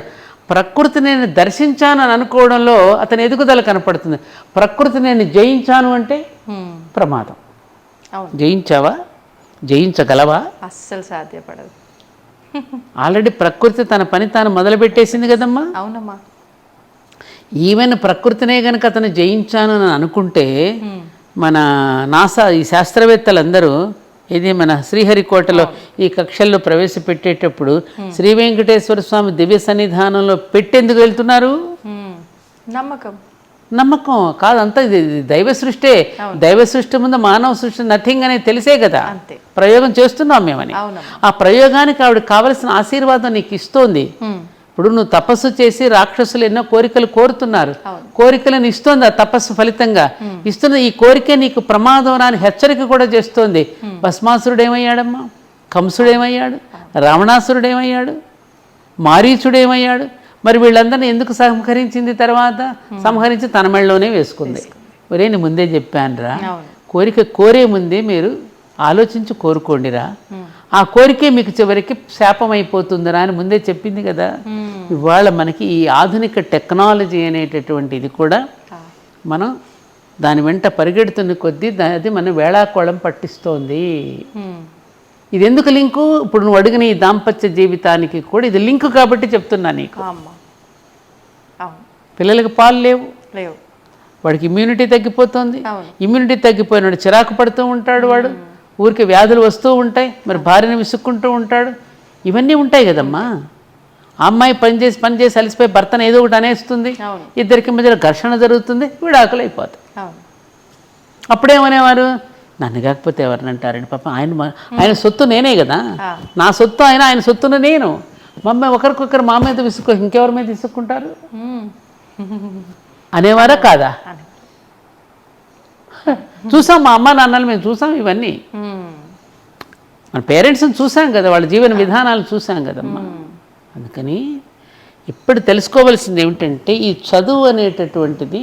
ప్రకృతి నేను దర్శించాను అని అనుకోవడంలో అతని ఎదుగుదల కనపడుతుంది. ప్రకృతి నేను జయించాను అంటే ప్రమాదం. జయించావా? జయించగలవా? అస్సలు సాధ్యపడదు. ఆల్రెడీ ప్రకృతి తన పని తాను మొదలుపెట్టేసింది కదమ్మా. అవునమ్మా. ఈవెన్ ప్రకృతినే కనుక అతను జయించాను అని అనుకుంటే మన నాసా ఈ శాస్త్రవేత్తలందరూ ఇది మన శ్రీహరికోటలో ఈ కక్షల్లో ప్రవేశపెట్టేటప్పుడు శ్రీ వెంకటేశ్వర స్వామి దివ్య సన్నిధానంలో పెట్టేందుకు వెళ్తున్నారు? నమ్మకం కాదు, అంతా ఇది దైవ సృష్టే. దైవ సృష్టి ముందు మానవ సృష్టి నథింగ్ అనేది తెలిసే కదా ప్రయోగం చేస్తున్నాం మేమని. ఆ ప్రయోగానికి ఆవిడ కావలసిన ఆశీర్వాదం నీకు ఇస్తోంది. ఇప్పుడు నువ్వు తపస్సు చేసి రాక్షసులు ఎన్నో కోరికలు కోరుతున్నారు, కోరికలను ఇస్తోంది ఆ తపస్సు ఫలితంగా. ఇస్తున్న ఈ కోరిక నీకు ప్రమాదం రాని హెచ్చరిక కూడా చేస్తోంది. భస్మాసురుడేమయ్యాడమ్మా, కంసుడేమయ్యాడు, రావణాసురుడేమయ్యాడు, మారీచుడేమయ్యాడు. మరి వీళ్ళందరినీ ఎందుకు సంహరించింది? తర్వాత సంహరించి తన మెళ్ళలోనే వేసుకుంది. ఒరే నేను ముందే చెప్పానురా, కోరిక కోరే ముందే మీరు ఆలోచించి కోరుకోండిరా, ఆ కోరికే మీకు చివరికి శాపం అయిపోతుందిరా అని ముందే చెప్పింది కదా. ఇవాళ మనకి ఈ ఆధునిక టెక్నాలజీ అనేటటువంటిది కూడా మనం దాని వెంట పరిగెడుతున్న కొద్దీ అది మన వేళాకోళం పట్టిస్తోంది. ఇది ఎందుకు లింకు? ఇప్పుడు నువ్వు అడిగిన ఈ దాంపత్య జీవితానికి కూడా ఇది లింకు కాబట్టి చెప్తున్నా నీకు. పిల్లలకి పాలు లేవు, వాడికి ఇమ్యూనిటీ తగ్గిపోతుంది. ఇమ్యూనిటీ తగ్గిపోయినాడు చిరాకు పడుతూ ఉంటాడు, వాడు ఊరికి వ్యాధులు వస్తూ ఉంటాయి, మరి భార్యను విసుక్కుంటూ ఉంటాడు. ఇవన్నీ ఉంటాయి కదమ్మా. ఆ అమ్మాయి పని చేసి అలసిపోయి భర్తను ఏదో ఒకటి అనేస్తుంది, ఇద్దరికి మధ్యలో ఘర్షణ జరుగుతుంది, విడాకులు అయిపోతాయి. అప్పుడేమనేవారు, నన్ను కాకపోతే ఎవరిని అంటారండి, పాప ఆయన సొత్తు నేనే కదా, నా సొత్తు ఆయన సొత్తును నేను. మమ్మీ ఒకరికొకరు మా మీద విసుక్కు ఇంకెవరి మీద విసుక్కుంటారు? అనేవారా కాదా? చూసాం, మా అమ్మ నాన్నలు మేము చూసాం ఇవన్నీ. మన పేరెంట్స్ని చూసాం కదా, వాళ్ళ జీవన విధానాలు చూసాం కదమ్మా. అందుకని ఇప్పుడు తెలుసుకోవాల్సింది ఏమిటంటే, ఈ చదువు అనేటటువంటిది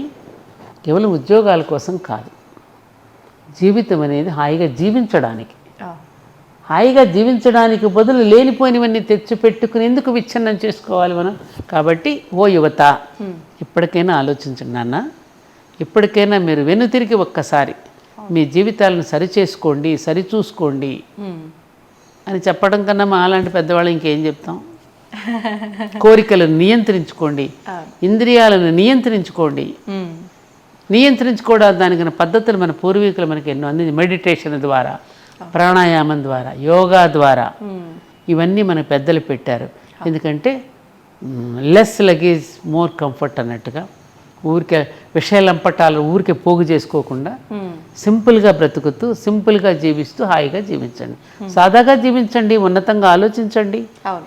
కేవలం ఉద్యోగాల కోసం కాదు, జీవితం అనేది హాయిగా జీవించడానికి. హాయిగా జీవించడానికి బదులు లేనిపోయినవన్నీ తెచ్చిపెట్టుకుని ఎందుకు విచ్ఛిన్నం చేసుకోవాలి మనం? కాబట్టి ఓ యువత, ఇప్పటికైనా ఆలోచించండి నాన్న, ఇప్పటికైనా మీరు వెనుతిరిగి ఒక్కసారి మీ జీవితాలను సరిచేసుకోండి, సరిచూసుకోండి అని చెప్పడం కన్నా మా అలాంటి పెద్దవాళ్ళు ఇంకేం చెప్తాం? కోరికలను నియంత్రించుకోండి, ఇంద్రియాలను నియంత్రించుకోండి. నియంత్రించుకోవడానికి దానికి పద్ధతులు మన పూర్వీకులు మనకి ఎన్నో అందించి, మెడిటేషన్ ద్వారా, ప్రాణాయామం ద్వారా, యోగా ద్వారా ఇవన్నీ మన పెద్దలు పెట్టారు. ఎందుకంటే లెస్ లగేజ్ మోర్ కంఫర్ట్ అన్నట్టుగా, ఊరికే విషయాలంపటాలు ఊరికే పోగు చేసుకోకుండా సింపుల్గా బ్రతుకుతూ, సింపుల్గా జీవిస్తూ హాయిగా జీవించండి. సాదాగా జీవించండి, ఉన్నతంగా ఆలోచించండి,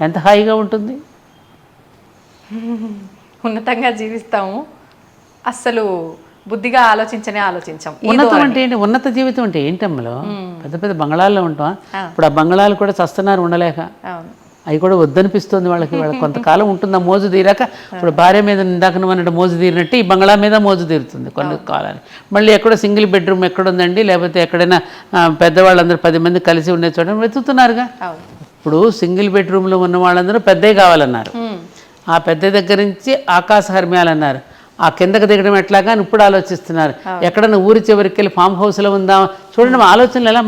ఎంత హాయిగా ఉంటుంది. ఉన్నతంగా జీవిస్తాము, అస్సలు బుద్ధిగా ఆలోచించాం. ఉన్నతం అంటే ఏంటి? ఉన్నత జీవితం అంటే ఏంటమ్మలో? పెద్ద పెద్ద బంగళాల్లో ఉంటాం. ఇప్పుడు ఆ బంగళాలు కూడా చస్తున్నారు ఉండలేక, అవి కూడా వద్దనిపిస్తుంది వాళ్ళకి. వాళ్ళకి కొంతకాలం ఉంటుంది మోజు తీరాక. ఇప్పుడు భార్య మీద ఇందాక అన్నట్టు మోజు తీరినట్టు ఈ బంగళా మీద మోజు తీరుతుంది కొన్ని కాలానికి. మళ్ళీ ఎక్కడో సింగిల్ బెడ్రూమ్ ఎక్కడుందండి, లేకపోతే ఎక్కడైనా పెద్దవాళ్ళందరూ 10 మంది కలిసి ఉండే చోట వెతుకుతున్నారుగా. ఇప్పుడు సింగిల్ బెడ్రూమ్లో ఉన్న వాళ్ళందరూ పెద్దవి కావాలన్నారు, ఆ పెద్ద దగ్గర నుంచి ఆకాశ హర్మ్యాలు అన్నారు, ఆ కిందకు దిగడం ఎట్లాగా అని ఇప్పుడు ఆలోచిస్తున్నారు. ఎక్కడన్నా ఊరి చివరికి వెళ్ళి ఫామ్ హౌస్లో ఉందాం. చూడండి ఆలోచనలు ఎలా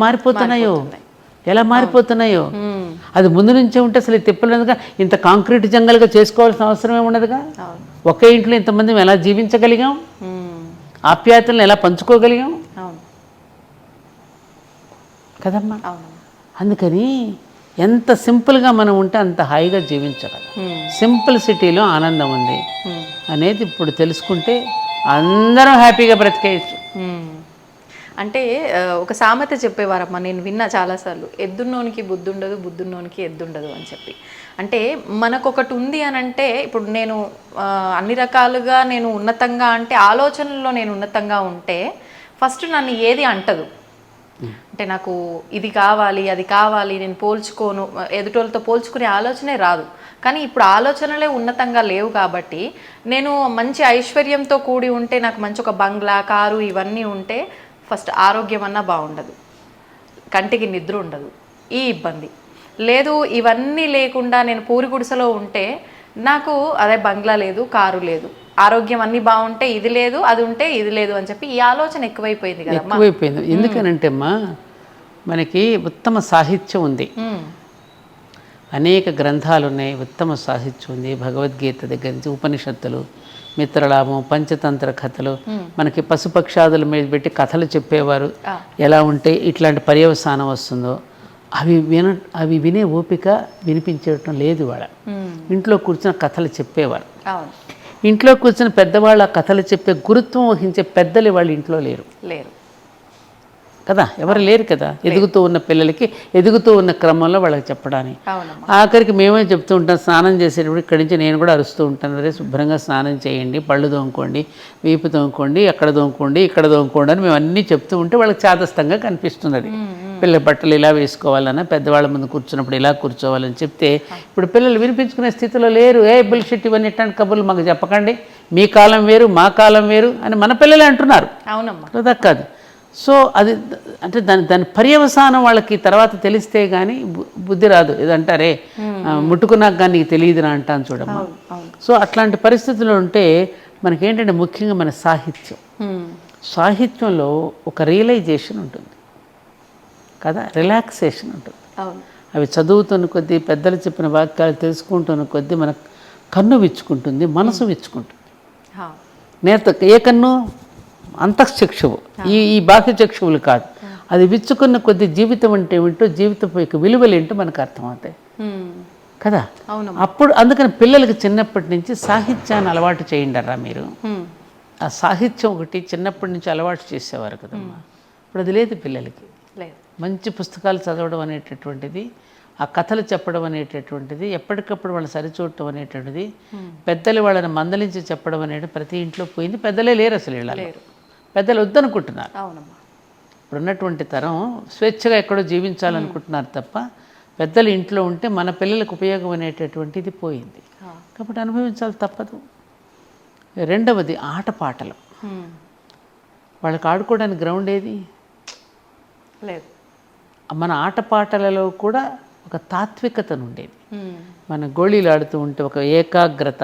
మారిపోతున్నాయో. అది ముందు నుంచే ఉంటే అసలు తిప్పలేదుగా, ఇంత కాంక్రీట్ జంగల్గా చేసుకోవాల్సిన అవసరం ఏముండదుగా. ఒకే ఇంట్లో ఇంతమంది ఎలా జీవించగలిగాం, ఆప్యాయతలను ఎలా పంచుకోగలిగాం కదమ్మా. అందుకని ఎంత సింపుల్గా మనం ఉంటే అంత హాయిగా జీవించగలం. సింపుల్ సిటీలో ఆనందం ఉంది అనేది ఇప్పుడు తెలుసుకుంటే అందరం హ్యాపీగా బ్రతికేయచ్చు. అంటే ఒక సామెత చెప్పేవారమ్మా, నేను విన్నా చాలాసార్లు, ఎద్దున్నోనికి బుద్ధుండదు, బుద్ధున్నోనికి ఎద్దుండదు అని చెప్పి. అంటే మనకొకటి ఉంది అని అంటే, ఇప్పుడు నేను అన్ని రకాలుగా నేను ఉన్నతంగా అంటే, ఆలోచనల్లో నేను ఉన్నతంగా ఉంటే ఫస్ట్ నన్ను ఏది అంటదు. అంటే నాకు ఇది కావాలి, అది కావాలి, నేను పోల్చుకోను, ఎదుటోళ్ళతో పోల్చుకునే ఆలోచనే రాదు. కానీ ఇప్పుడు ఆలోచనలే ఉన్నతంగా లేవు కాబట్టి, నేను మంచి ఐశ్వర్యంతో కూడి ఉంటే, నాకు మంచి ఒక బంగ్లా, కారు ఇవన్నీ ఉంటే ఫస్ట్ ఆరోగ్యం అన్నా బాగుండదు, కంటికి నిద్ర ఉండదు, ఈ ఇబ్బంది లేదు. ఇవన్నీ లేకుండా నేను పూరి గుడిసెలో ఉంటే నాకు అదే బంగ్లా లేదు, కారు లేదు, ఆరోగ్యం అన్నీ బాగుంటే ఇది లేదు, అది ఉంటే ఇది లేదు అని చెప్పి ఈ ఆలోచన ఎక్కువైపోయింది కదా. ఎక్కువైపోయింది. ఎందుకనంటే అమ్మా, మనకి ఉత్తమ సాహిత్యం ఉంది, అనేక గ్రంథాలు ఉన్నాయి, ఉత్తమ సాహిత్యం ఉంది. భగవద్గీత దగ్గర నుంచి ఉపనిషత్తులు, మిత్రలాభం, పంచతంత్ర కథలు, మనకి పశుపక్షాదుల మీద పెట్టి కథలు చెప్పేవారు. ఎలా ఉంటే ఇట్లాంటి పర్యవసానం వస్తుందో అవి వినే ఓపిక వినిపించడం లేదు. వాళ్ళ ఇంట్లో కూర్చున్న కథలు చెప్పేవారు. ఇంట్లో కూర్చున్న పెద్దవాళ్ళ కథలు చెప్పే గురుత్వం వహించే పెద్దలు వాళ్ళ ఇంట్లో లేరు కదా, ఎవరు లేరు కదా. ఎదుగుతూ ఉన్న పిల్లలకి ఎదుగుతూ ఉన్న క్రమంలో వాళ్ళకి చెప్పడానికి. ఆఖరికి మేమే చెప్తూ ఉంటాం, స్నానం చేసేటప్పుడు ఇక్కడి నుంచి నేను కూడా అరుస్తూ ఉంటాను, అరే శుభ్రంగా స్నానం చేయండి, పళ్ళు తోముకోండి, వీపు తోముకోండి, అక్కడ తోముకోండి, ఇక్కడ తోముకోండి అని మేము అన్నీ చెప్తూ ఉంటే వాళ్ళకి చాదస్తంగా కనిపిస్తున్నది. పిల్లల బట్టలు ఇలా వేసుకోవాలన్నా, పెద్దవాళ్ళ ముందు కూర్చున్నప్పుడు ఇలా కూర్చోవాలని చెప్తే ఇప్పుడు పిల్లలు వినిపించుకునే స్థితిలో లేరు. బుల్షిట్ ఇవన్నీ ఇట్లాంటి కబుర్లు మాకు చెప్పకండి, మీ కాలం వేరు మా కాలం వేరు అని మన పిల్లలే అంటున్నారు. అవునమ్మా, కదా కాదు. సో అది అంటే దాని పర్యవసానం వాళ్ళకి తర్వాత తెలిస్తే కానీ బుద్ధి రాదు. ఏదంటారే ముట్టుకున్నాక కానీ నీకు తెలియదురా అంటాను చూడమ్మా. సో అట్లాంటి పరిస్థితుల్లో ఉంటే మనకేంటంటే ముఖ్యంగా మన సాహిత్యంలో ఒక రియలైజేషన్ ఉంటుంది కదా, రిలాక్సేషన్ ఉంటుంది. అవి చదువుతున్న కొద్దీ, పెద్దలు చెప్పిన వాక్యాలు తెలుసుకుంటున్న కొద్దీ మన కన్ను విచ్చుకుంటుంది, మనసు విచ్చుకుంటుంది. నేత ఏ కన్ను? అంతఃచక్షువు, ఈ బాహ్య చక్షువులు కాదు. అది విచ్చుకున్న కొద్ది జీవితం అంటే ఏమిటో, జీవితం యొక్క విలువలు ఏంటో మనకు అర్థమవుతాయి కదా. అప్పుడు అందుకని పిల్లలకి చిన్నప్పటి నుంచి సాహిత్యాన్ని అలవాటు చేయండిరా మీరు. ఆ సాహిత్యం ఒకటి చిన్నప్పటి నుంచి అలవాటు చేసేవారు కదమ్మా. ఇప్పుడు అది లేదు పిల్లలకి. మంచి పుస్తకాలు చదవడం అనేటటువంటిది ఆ కథలు చెప్పడం అనేటటువంటిది, ఎప్పటికప్పుడు వాళ్ళని సరిచూడటం అనేటువంటిది, పెద్దలు వాళ్ళని మందలించి చెప్పడం అనేది ప్రతి ఇంట్లో పోయింది. పెద్దలే లేరు అసలు ఇళ్ళలో. పెద్దలు వద్దనుకుంటున్నారు. అవునమ్మా. ఇప్పుడున్నటువంటి తరం స్వేచ్ఛగా ఎక్కడో జీవించాలనుకుంటున్నారు తప్ప పెద్దలు ఇంట్లో ఉంటే మన పిల్లలకు ఉపయోగం అనేటటువంటిది పోయింది. కాబట్టి అనుభవించాలి, తప్పదు. రెండవది ఆటపాటలు. వాళ్ళకి ఆడుకోవడానికి గ్రౌండ్ ఏది లేదు. మన ఆటపాటలలో కూడా ఒక తాత్వికతను ఉండేది. మన గోళీలు ఆడుతూ ఉంటే ఒక ఏకాగ్రత.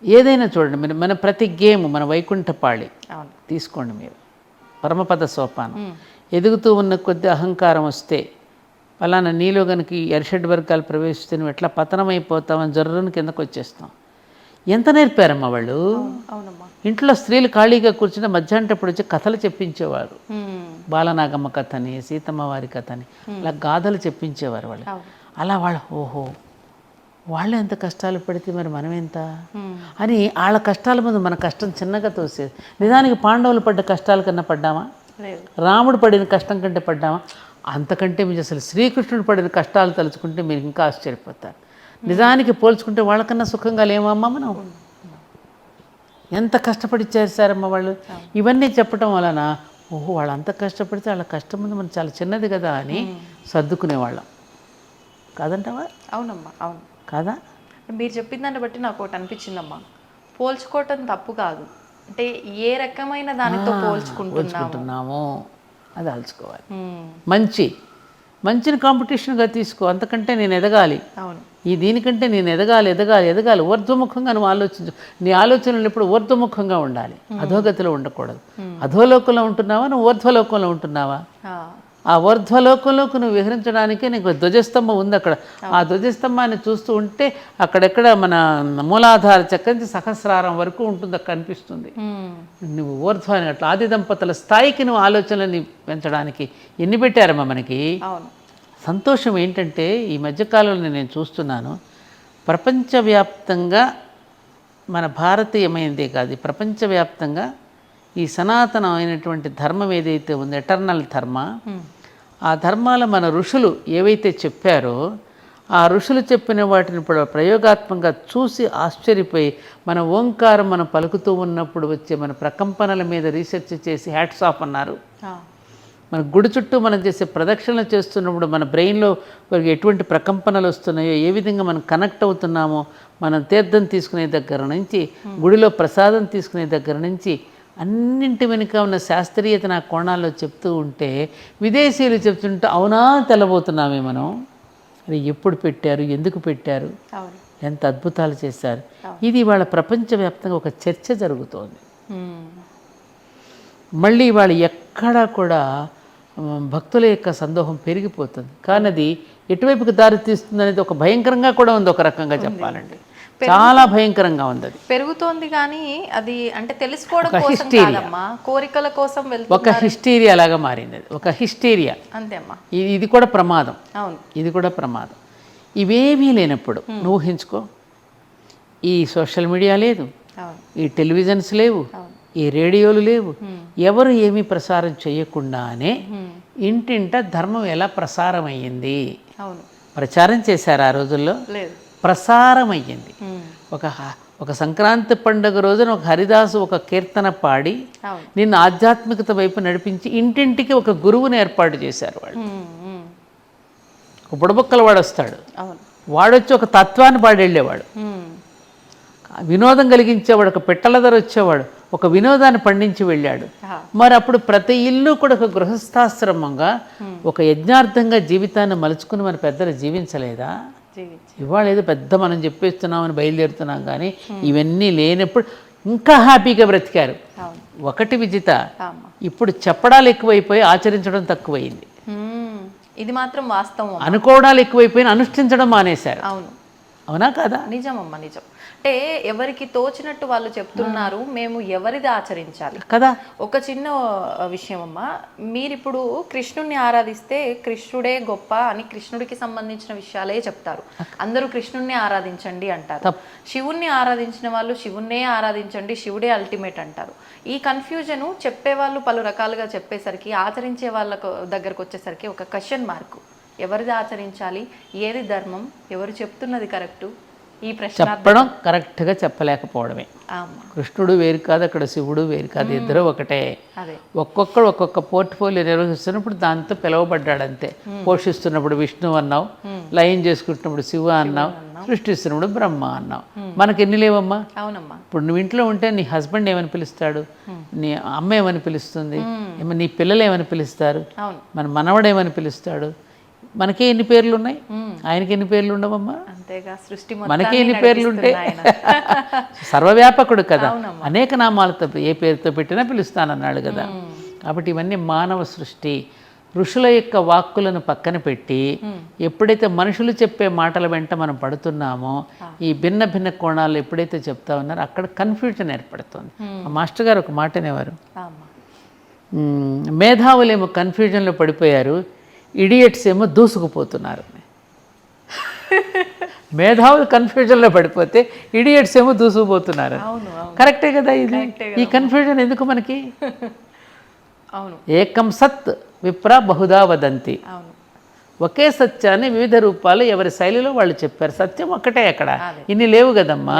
ఏదైనా చూడండి, మీరు మన ప్రతి గేమ్, మన వైకుంఠపాళి తీసుకోండి, మీరు పరమపద సోపానం. ఎదుగుతూ ఉన్న కొద్ది అహంకారం వస్తే ఫలానా నీలో కనుక ఎర్షడ్ వర్గాలు ప్రవేశిస్తే నువ్వు ఎట్లా పతనమైపోతావని జర్రుని కిందకు వచ్చేస్తాం. ఎంత నేర్పారమ్మా వాళ్ళు. ఇంట్లో స్త్రీలు ఖాళీగా కూర్చుని మధ్యాహ్నప్పుడు వచ్చి కథలు చెప్పించేవారు. బాలనాగమ్మ కథని, సీతమ్మ వారి కథని, అలా గాథలు చెప్పించేవారు వాళ్ళు. అలా వాళ్ళు ఓహో వాళ్ళు ఎంత కష్టాలు పడితే మరి మనం ఎంత అని వాళ్ళ కష్టాల ముందు మన కష్టం చిన్నగా తోసేది. నిజానికి పాండవులు పడ్డ కష్టాల కన్నా పడ్డామా? రాముడు పడిన కష్టం కంటే పడ్డామా? అంతకంటే మీరు అసలు శ్రీకృష్ణుడు పడిన కష్టాలు తలుచుకుంటే మీరు ఇంకా ఆశ్చర్యపోతారు. నిజానికి పోల్చుకుంటే వాళ్ళకన్నా సుఖంగా లేమమ్మా మనం. ఎంత కష్టపడి చేశారమ్మా వాళ్ళు. ఇవన్నీ చెప్పడం వలన ఓహో వాళ్ళు అంత కష్టపడితే వాళ్ళ కష్టం ముందు మనం చాలా చిన్నది కదా అని సర్దుకునేవాళ్ళం. కాదంటావా? అవునమ్మా, అవును. కాదా? మీరు చెప్పిన దాన్ని బట్టి నాకు ఒకటి అనిపించిందమ్మా, పోల్చుకోవటం తప్పు కాదు. అంటే ఏ రకమైన దానితో పోల్చుకుంటున్నామో అది ఆల్చుకోవాలి. మంచిని కాంపిటీషన్గా తీసుకో. అంతకంటే నేను ఎదగాలి, దీనికంటే నేను ఎదగాలి. ఊర్ధ్వముఖంగా నువ్వు ఆలోచించు. నీ ఆలోచనలు ఎప్పుడు ఊర్ధ్వముఖంగా ఉండాలి, అధోగతిలో ఉండకూడదు. అధోలోకంలో ఉంటున్నావా, నువ్వు ఊర్ధ్వలోకంలో ఉంటున్నావా? ఆ ఊర్ధ్వలోకంలోకి నువ్వు విహరించడానికే నీకు ధ్వజస్తంభం ఉంది అక్కడ. ఆ ధ్వజస్తంభాన్ని చూస్తూ ఉంటే అక్కడెక్కడ మన మూలాధార చక్రం నుంచి సహస్రారం వరకు ఉంటుంది, అక్కడ కనిపిస్తుంది. నువ్వు ఊర్ధ్వాన్ని అట్లా ఆది దంపతుల స్థాయికి నువ్వు ఆలోచనని పెంచడానికి ఎన్ని పెట్టారమ్మా మనకి. సంతోషం ఏంటంటే ఈ మధ్యకాలంలో నేను చూస్తున్నాను, ప్రపంచవ్యాప్తంగా మన భారతీయమైనదే కాదు, ప్రపంచవ్యాప్తంగా ఈ సనాతనమైనటువంటి ధర్మం ఏదైతే ఉందో, ఎటర్నల్ ధర్మ, ఆ ధర్మాల మన ఋషులు ఏవైతే చెప్పారో ఆ ఋషులు చెప్పిన వాటిని ఇప్పుడు ప్రయోగాత్మకంగా చూసి ఆశ్చర్యపోయి మన ఓంకారం మనం పలుకుతూ ఉన్నప్పుడు వచ్చే మన ప్రకంపనల మీద రీసెర్చ్ చేసి హ్యాట్స్ ఆఫ్ అన్నారు. మన గుడి చుట్టూ మనం చేసే ప్రదక్షిణలు చేస్తున్నప్పుడు మన బ్రెయిన్లో ఎటువంటి ప్రకంపనలు వస్తున్నాయో, ఏ విధంగా మనం కనెక్ట్ అవుతున్నామో, మనం తీర్థం తీసుకునే దగ్గర నుంచి, గుడిలో ప్రసాదం తీసుకునే దగ్గర నుంచి అన్నింటి వెనుక ఉన్న శాస్త్రీయత నా కోణాల్లో చెప్తూ ఉంటే విదేశీయులు చెప్తుంటే అవునా తెల్లబోతున్నామే మనం. అది ఎప్పుడు పెట్టారు, ఎందుకు పెట్టారు, ఎంత అద్భుతాలు చేశారు. ఇది వాళ్ళ ప్రపంచవ్యాప్తంగా ఒక చర్చ జరుగుతోంది. మళ్ళీ వాళ్ళు ఎక్కడా కూడా భక్తుల యొక్క సందోహం పెరిగిపోతుంది, కానీ అది ఎటువైపుకి దారి తీస్తుంది అనేది ఒక భయంకరంగా కూడా ఉంది. ఒక రకంగా చెప్పాలంటే చాలా భయంకరంగా ఉంది. అది పెరుగుతోంది కానీ అది అంటే తెలుసుకోవడం కోసం కాదమ్మా, కోరికల కోసం ఒక హిస్టీరియా లాగా మారింది. అది ఒక హిస్టీరియా అంతే అమ్మా. ఇది కూడా ప్రమాదం. అవును, ఇది కూడా ప్రమాదం. ఇవేమీ లేనప్పుడు నువ్వు ఊహించుకో, ఈ సోషల్ మీడియా లేదు, ఈ టెలివిజన్స్ లేవు, ఈ రేడియోలు లేవు, ఎవరు ఏమీ ప్రసారం చేయకుండానే ఇంటింట ధర్మం ఎలా ప్రసారం అయ్యింది. ప్రచారం చేశారు ఆ రోజుల్లో, ప్రసారం అయ్యింది. ఒక సంక్రాంతి పండుగ రోజున ఒక హరిదాసు ఒక కీర్తన పాడి నిన్ను ఆధ్యాత్మికత వైపు నడిపించి ఇంటింటికి ఒక గురువుని ఏర్పాటు చేశారు వాళ్ళు. ఒక బుడబుక్కల వాడు వస్తాడు, వాడొచ్చి ఒక తత్వాన్ని పాడి వెళ్ళేవాడు, వినోదం కలిగించేవాడు. ఒక పిట్టల ధర వచ్చేవాడు, ఒక వినోదాన్ని పండించి వెళ్ళాడు. మరి అప్పుడు ప్రతి ఇల్లు కూడా ఒక గృహస్థాశ్రమంగా ఒక యజ్ఞార్థంగా జీవితాన్ని మలుచుకుని మన పెద్దలు జీవించలేదా? ఇవాళ ఏదో పెద్ద మనం చెప్పేస్తున్నామని బయలుదేరుతున్నాం, కానీ ఇవన్నీ లేనప్పుడు ఇంకా హ్యాపీగా బ్రతికారు. ఒకటి విజిత, ఇప్పుడు చెప్పడాలు ఎక్కువైపోయి ఆచరించడం తక్కువైంది. ఇది మాత్రం వాస్తవం. అనుకోవడాలు ఎక్కువైపోయి అనుష్ఠించడం మానేశారు. అవును, అవునా కాదా? నిజమమ్మా, నిజం. అంటే ఎవరికి తోచినట్టు వాళ్ళు చెప్తున్నారు, మేము ఎవరిది ఆచరించాలి కదా. ఒక చిన్న విషయం అమ్మా, మీరిప్పుడు కృష్ణుడిని ఆరాధిస్తే కృష్ణుడే గొప్ప అని కృష్ణుడికి సంబంధించిన విషయాలే చెప్తారు. అందరూ కృష్ణుడిని ఆరాధించండి అంటారు. శివుణ్ణి ఆరాధించిన వాళ్ళు శివుణ్ణే ఆరాధించండి, శివుడే అల్టిమేట్ అంటారు. ఈ కన్ఫ్యూజను చెప్పేవాళ్ళు పలు రకాలుగా చెప్పేసరికి ఆచరించే వాళ్ళ దగ్గరకు వచ్చేసరికి ఒక క్వశ్చన్ మార్క్. ఎవరిది ఆచరించాలి, ఏది ధర్మం, ఎవరు చెప్తున్నది కరెక్టు, ఈ ప్రశ్న చెప్పడం కరెక్ట్గా చెప్పలేకపోవడమే. కృష్ణుడు వేరు కాదు, అక్కడ శివుడు వేరు కాదు, ఇద్దరు ఒకటే. ఒక్కొక్కడు ఒక్కొక్క పోర్ట్ఫోలియో నిర్వహిస్తున్నప్పుడు దాంతో పిలువబడ్డాడంతే. పోషిస్తున్నప్పుడు విష్ణు అన్నావు, లయం చేసుకుంటున్నప్పుడు శివ అన్నావు, సృష్టిస్తున్నప్పుడు బ్రహ్మ అన్నావు. మనకి ఎన్ని లేవమ్మా? అవునమ్మా. ఇప్పుడు నువ్వు ఇంట్లో ఉంటే నీ హస్బెండ్ ఏమని పిలుస్తాడు, నీ అమ్మ ఏమని పిలుస్తుంది, నీ పిల్లలు ఏమని పిలుస్తారు, మన మనవడు ఏమని పిలుస్తాడు. మనకే ఎన్ని పేర్లు ఉన్నాయి, ఆయనకి ఎన్ని పేర్లు ఉండవమ్మా? మనకే ఎన్ని పేర్లు ఉంటే సర్వవ్యాపకుడు కదా, అనేక నామాలతో ఏ పేరుతో పెట్టినా పిలుస్తానన్నాడు కదా. కాబట్టి ఇవన్నీ మానవ సృష్టి. ఋషుల యొక్క వాక్కులను పక్కన పెట్టి ఎప్పుడైతే మనుషులు చెప్పే మాటల వెంట మనం పడుతున్నామో, ఈ భిన్న భిన్న కోణాలు ఎప్పుడైతే చెప్తా ఉన్నారో అక్కడ కన్ఫ్యూజన్ ఏర్పడుతుంది. ఆ మాస్టర్ గారు ఒక మాట అనేవారు, మేధావులేమో కన్ఫ్యూజన్లో పడిపోయారు, ఇడియట్స్ ఏమో దూసుకుపోతున్నారు. మేధావులు కన్ఫ్యూజన్లో పడిపోతే ఇడియట్స్ ఏమో దూసుకుపోతున్నారు. కరెక్టే కదా ఇది. ఈ కన్ఫ్యూజన్ ఎందుకు మనకి? ఏకం సత్ విప్ర బహుదా వదంతి. ఒకే సత్యాన్ని వివిధ రూపాలు ఎవరి శైలిలో వాళ్ళు చెప్పారు. సత్యం ఒక్కటే అక్కడ. ఇన్ని లేవు కదమ్మా,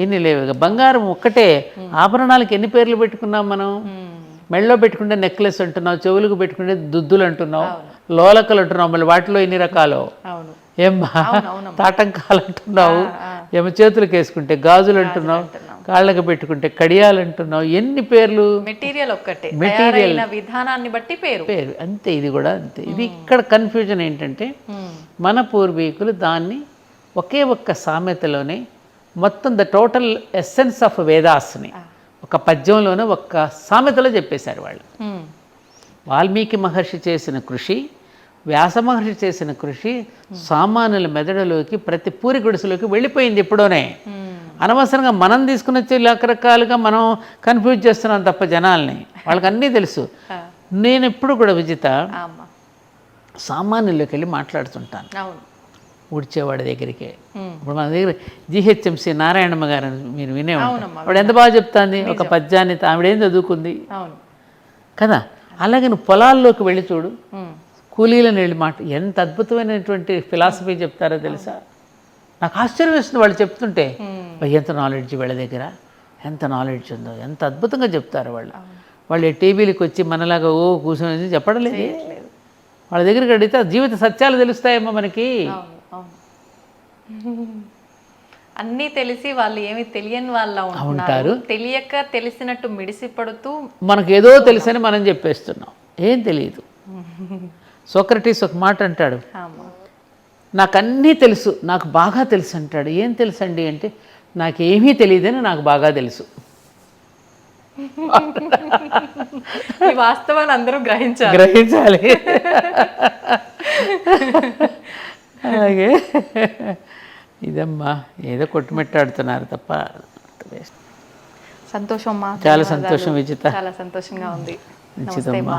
ఇన్ని లేవు. బంగారం ఒక్కటే, ఆభరణాలకు ఎన్ని పేర్లు పెట్టుకున్నాం మనం? మెళ్ళలో పెట్టుకుంటే నెక్లెస్ అంటున్నావు, చెవులకు పెట్టుకుంటే దుద్దులు అంటున్నావు, లోలకలు అంటున్నావు, మళ్ళీ వాటిలో ఎన్ని రకాలు ఏమ్మా, తాటంకాలు అంటున్నావు, ఏమో చేతులకు వేసుకుంటే గాజులు అంటున్నావు, కాళ్ళకి పెట్టుకుంటే కడియాలు అంటున్నావు, ఎన్ని పేర్లు. మెటీరియల్ ఒక్కటే, మెటీరియల్ విధానాన్ని బట్టి పేరు పేరు అంతే. ఇది కూడా అంతే. ఇది ఇక్కడ కన్ఫ్యూజన్ ఏంటంటే మన పూర్వీకులు దాన్ని ఒకే ఒక్క సామెతలోనే మొత్తం ద టోటల్ ఎస్సెన్స్ ఆఫ్ వేదాస్ని ఒక పద్యంలోనే ఒక్క సామెతలో చెప్పేశారు వాళ్ళు. వాల్మీకి మహర్షి చేసిన కృషి, వ్యాస మహర్షి చేసిన కృషి సామాన్యుల మెదడులోకి, ప్రతి పూరి గుడిసెలోకి వెళ్ళిపోయింది ఎప్పుడోనే. అనవసరంగా మనం తీసుకుని వచ్చి రకరకాలుగా మనం కన్ఫ్యూజ్ చేస్తున్నాం తప్ప జనాల్ని. వాళ్ళకి అన్నీ తెలుసు. నేను ఎప్పుడు కూడా విజిత సామాన్యుల్లోకి వెళ్ళి మాట్లాడుతుంటాను, ఊడ్చేవాడి దగ్గరికి. ఇప్పుడు మన దగ్గర జిహెచ్ఎంసి నారాయణమ్మ గారు మీరు వినే ఉంటారు. ఆవిడ ఎంత బాగా చెప్తాంది ఒక పద్యాన్ని. ఆవిడేం చదువుకుంది కదా. అలాగే నువ్వు పొలాల్లోకి వెళ్ళి చూడు, కూలీలను వెళ్ళి ఎంత అద్భుతమైనటువంటి ఫిలాసఫీ చెప్తారో తెలుసా. నాకు ఆశ్చర్యం వేస్తుంది వాళ్ళు చెప్తుంటే. ఎంత నాలెడ్జ్ వీళ్ళ దగ్గర, ఎంత నాలెడ్జ్ ఉందో, ఎంత అద్భుతంగా చెప్తారు వాళ్ళు. వాళ్ళు టీవీలకు వచ్చి మనలాగా కూర్చొని చెప్పడం లేదు. వాళ్ళ దగ్గరికి అడిగితే జీవిత సత్యాలు తెలుస్తాయేమో మనకి. అన్నీ తెలిసి వాళ్ళు ఏమి తెలియని వాళ్ళ ఉంటారు. తెలియక తెలిసినట్టు మిడిసిపడుతూ మనకు ఏదో తెలుసని మనం చెప్పేస్తున్నాం, ఏం తెలియదు. సోక్రటీస్ ఒక మాట అంటాడు, నాకు అన్నీ తెలుసు, నాకు బాగా తెలుసు అంటాడు. ఏం తెలుసు అండి అంటే, నాకేమీ తెలియదని నాకు బాగా తెలుసు. ఈ వాస్తవాన్ని అందరూ గ్రహించాలి. అలాగే ఇదమ్మా, ఏదో కొట్టుమెట్టాడుతున్నారు తప్ప. సంతోషం అమ్మా, చాలా సంతోషం విజిత, చాలా సంతోషంగా ఉంది. మంచిదమ్మా.